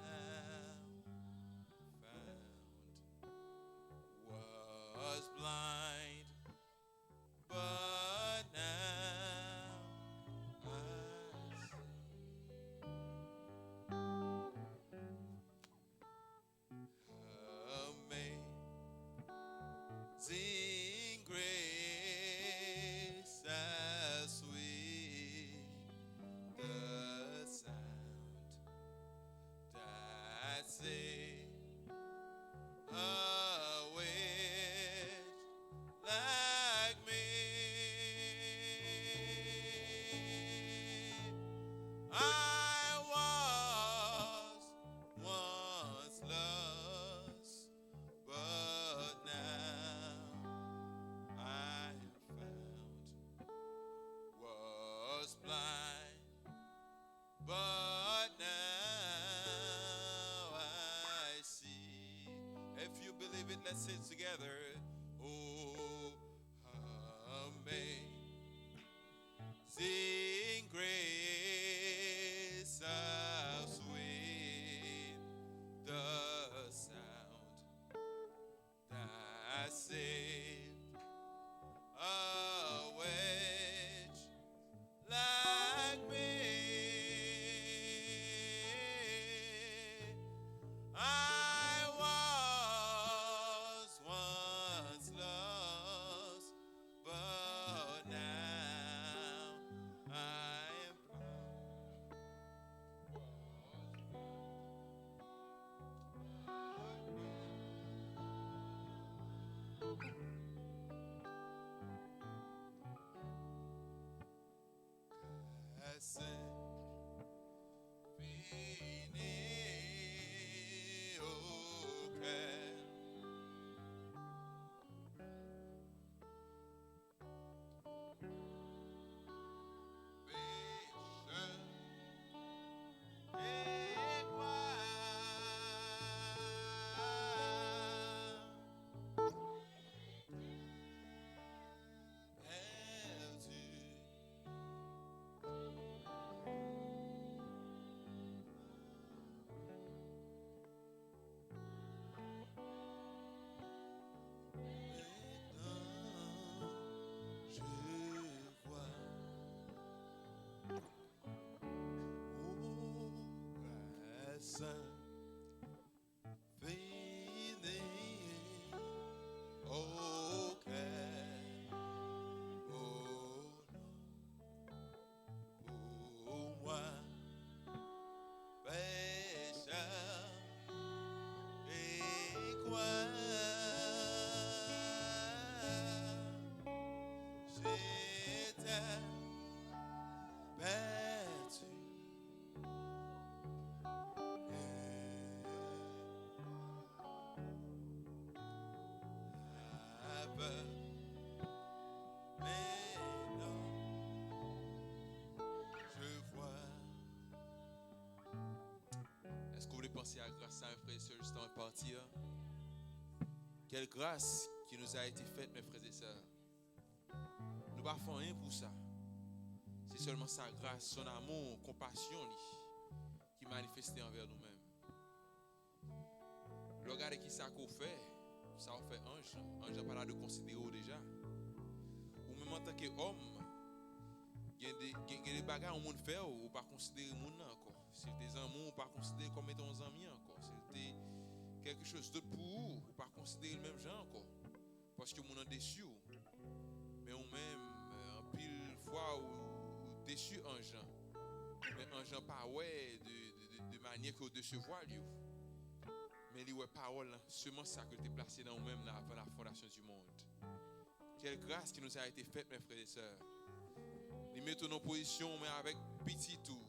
found. Was blind, but now I see. Amazing grace, how sweet the sound that saved a wretch like me. I was once lost, but now I am found. Was blind, but now I see. If you believe it, let's sing together. Oh, amazing grace, how sweet the sound that saved a wretch like me. I was once lost, but now I am I said, Vini, okay. Je vois Saint fini auquel oh non pour moi pécheur et quoi j'étais perdu. Mais non, je vois. Est-ce que vous voulez penser à la grâce à un frère et sœurs juste avant de partir? Quelle grâce qui nous a été faite, mes frères et sœurs. Nous ne faisons rien pour ça. C'est seulement sa grâce, son amour, compassion qui est manifestée envers nous-mêmes. Regardez qui ça qu'on fait. Ça on fait ange. Ange n'a pas l'air de considérer déjà. Ou même en tant qu'homme, il y a des bagages au monde fait ou pas considérer le monde encore. Si des amours, ou pas considérer comme étant des amis encore. Si c'était quelque chose d'autre pour vous, ou pas considérer le même genre encore. Parce que mon est déçu. Mais ou même, en pile fois, ou déçu en gens. Mais en gens pas ouais de manière que vous décevoir lui. Mais les paroles, seulement ça que tu es placé dans nous-mêmes avant la fondation du monde. Quelle grâce qui nous a été faite, mes frères et sœurs. Nous mettons nos positions, mais avec petit tout.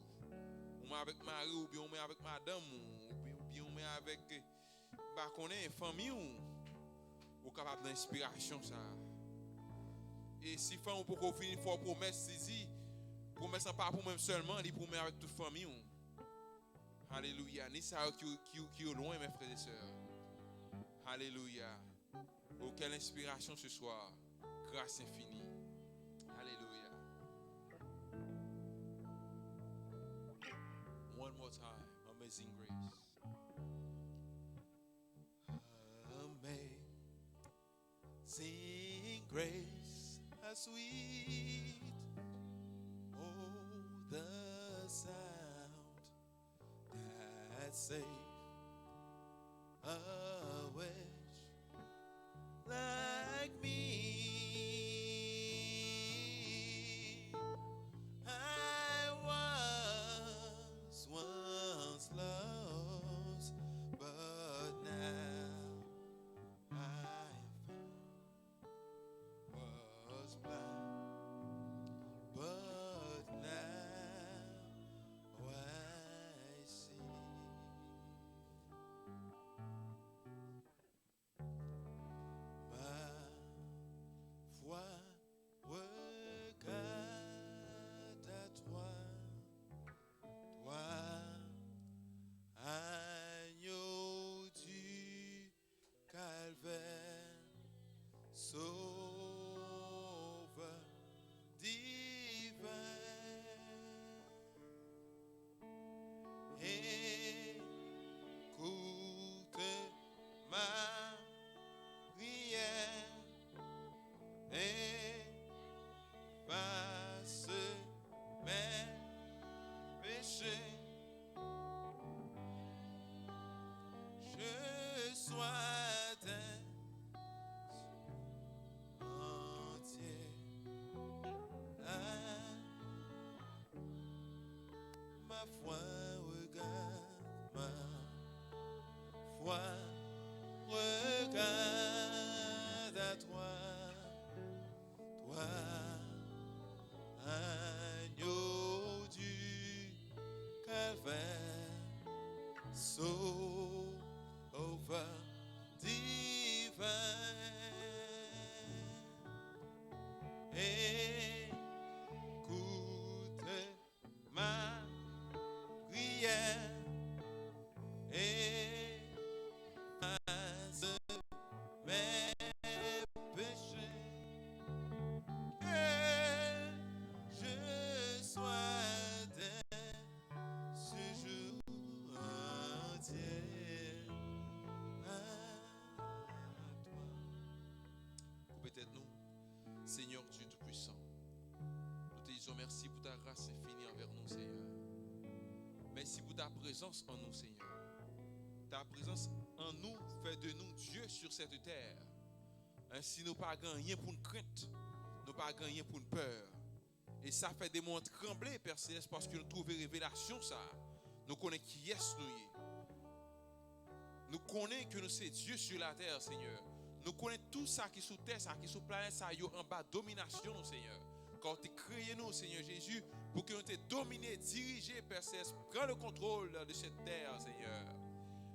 On met avec mari, ou bien on met avec madame, ou bien on met avec famille, ou capable d'inspiration ça. Et si on peut finir fort promesse, promesse pas pour même seulement, il promet avec toute famille. Alléluia. Ni ça qui est loin, mes frères et sœurs. Alléluia. Oh, quelle inspiration ce soir. Grâce infinie. Alléluia. One more time. Amazing grace. Amazing grace. How sweet. Oh, the sound that saved a wretch like me. I was once lost, but now I was blind, but now I see. Ma foi regarde à toi, toi, agneau du calvaire, sauveur divin. Écoute ma prière. Efface mes péchés. Je sois entier. Ma foi regarde, ma foi regarde à toi. Toi, agneau du calvaire, sauveur divin. Écoute ma prière. Efface mes péchés. Je sois dès ce jour entier à toi. Peut-être nous, Seigneur Dieu Tout-Puissant, nous te disons merci pour ta grâce infinie envers nous, Seigneur. Merci pour ta présence en nous, Seigneur. Ta présence en nous fait de nous Dieu sur cette terre. Ainsi, nous pas gagner pour une crainte. Nous pas gagner pour une peur. Et ça fait des moments trembler, Père Céleste, parce que nous trouvons révélation ça. Nous connaissons qui est nous. Nous connaissons que nous sommes Dieu sur la terre, Seigneur. Nous connaissons tout ça qui est sous terre, ça qui est sous planète, ça y est en bas, domination, Seigneur. Quand tu as créé nous, Seigneur Jésus, pour que nous te dominer, diriger, Père Céleste, prends le contrôle de cette terre, Seigneur.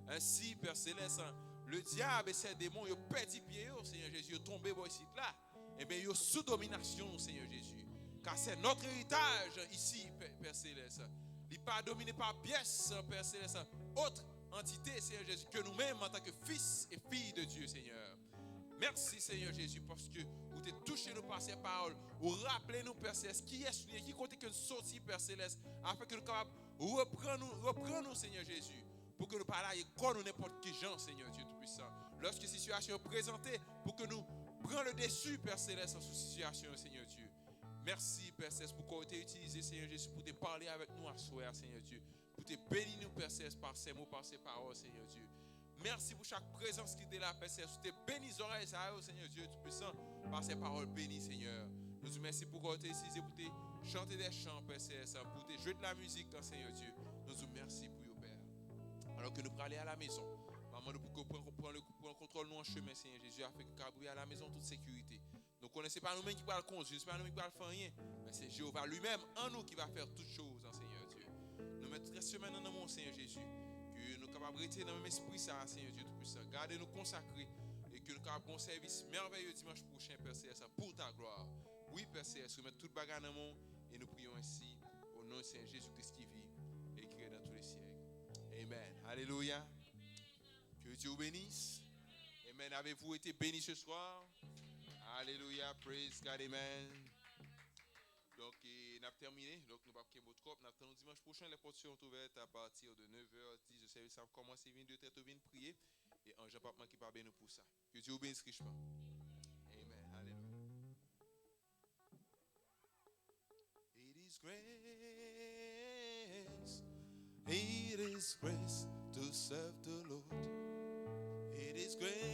Ainsi, Père Céleste, le diable et ses démons, ils ont perdu pied, Seigneur Jésus, ils ont tombé ici, là. Eh bien, ils sont sous domination, Seigneur Jésus. Car c'est notre héritage ici, Père Céleste. Il n'est pas dominé par pièce, Père Céleste, autre entité, Seigneur Jésus, que nous-mêmes en tant que fils et filles de Dieu, Seigneur. Merci, Seigneur Jésus, parce que vous t'es touché nous par ces paroles. Vous rappelez-nous, Père Céleste, qui est qui compte que nous sortir, Père Céleste, afin que nous soyons capables de reprendre nous, Seigneur Jésus. pour que nous parlions comme nous n'importe qui gens, Seigneur Dieu Tout-Puissant. Lorsque situation est présentée, pour que nous prenions le dessus, Père Céleste, sur cette situation, Seigneur Dieu. Merci, Père Céleste, pour qu'on t'ait utilisé, Seigneur Jésus, pour te parler avec nous à soir, Seigneur Dieu. Pour te bénir nous, Père Céleste, par ces mots, par ces paroles, Seigneur Dieu. Merci pour chaque présence qui était là, Père Céleste. Te bénis les oreilles, Seigneur Dieu Tout-Puissant, par ces paroles bénies, Seigneur. Nous te remercions pour qu'on t'ait utilisé, pour te chanter des chants, Père Céleste, pour te jouer de la musique, Seigneur Dieu. Nous te remercions pour vous, Père. Alors que nous allons aller à la maison. Maman, nous pour prendre le contrôle nous en chemin, Seigneur Jésus, afin que nous à la maison en toute sécurité. Nous ne connaissons pas nous-mêmes qui va le conduire, ce n'est pas nous qui va le faire rien, mais c'est Jéhovah lui-même en nous qui va faire toutes choses, Seigneur Dieu. Nous mettons 13 semaines dans mon Seigneur Jésus, que nous sommes capables de rester dans le même esprit, ça, Seigneur Dieu Tout-Puissant. Gardez-nous consacrés et que nous sommes capables de service merveilleux dimanche prochain, Père Céleste, pour ta gloire. Oui, Père Céleste, nous mettons toute bagarre dans le monde et nous prions ainsi au nom de Seigneur Jésus-Christ qui vit et qui est dans tous les siècles. Amen. Alléluia. Que Dieu vous bénisse. Amen. Avez-vous été bénis ce soir? Alléluia. Praise God. Amen. Donc, nous avons terminé. Donc, nous avons pris votre corps. Nous attendons dimanche prochain. Les portes sont ouvertes à partir de 9h10. Le service a commencé. Vient de tête, vient prier. Et un Jean-Pape qui parle bien pour ça. Que Dieu vous bénisse richement. Amen. Alléluia. It is grace. It is grace to serve the Lord. It is grace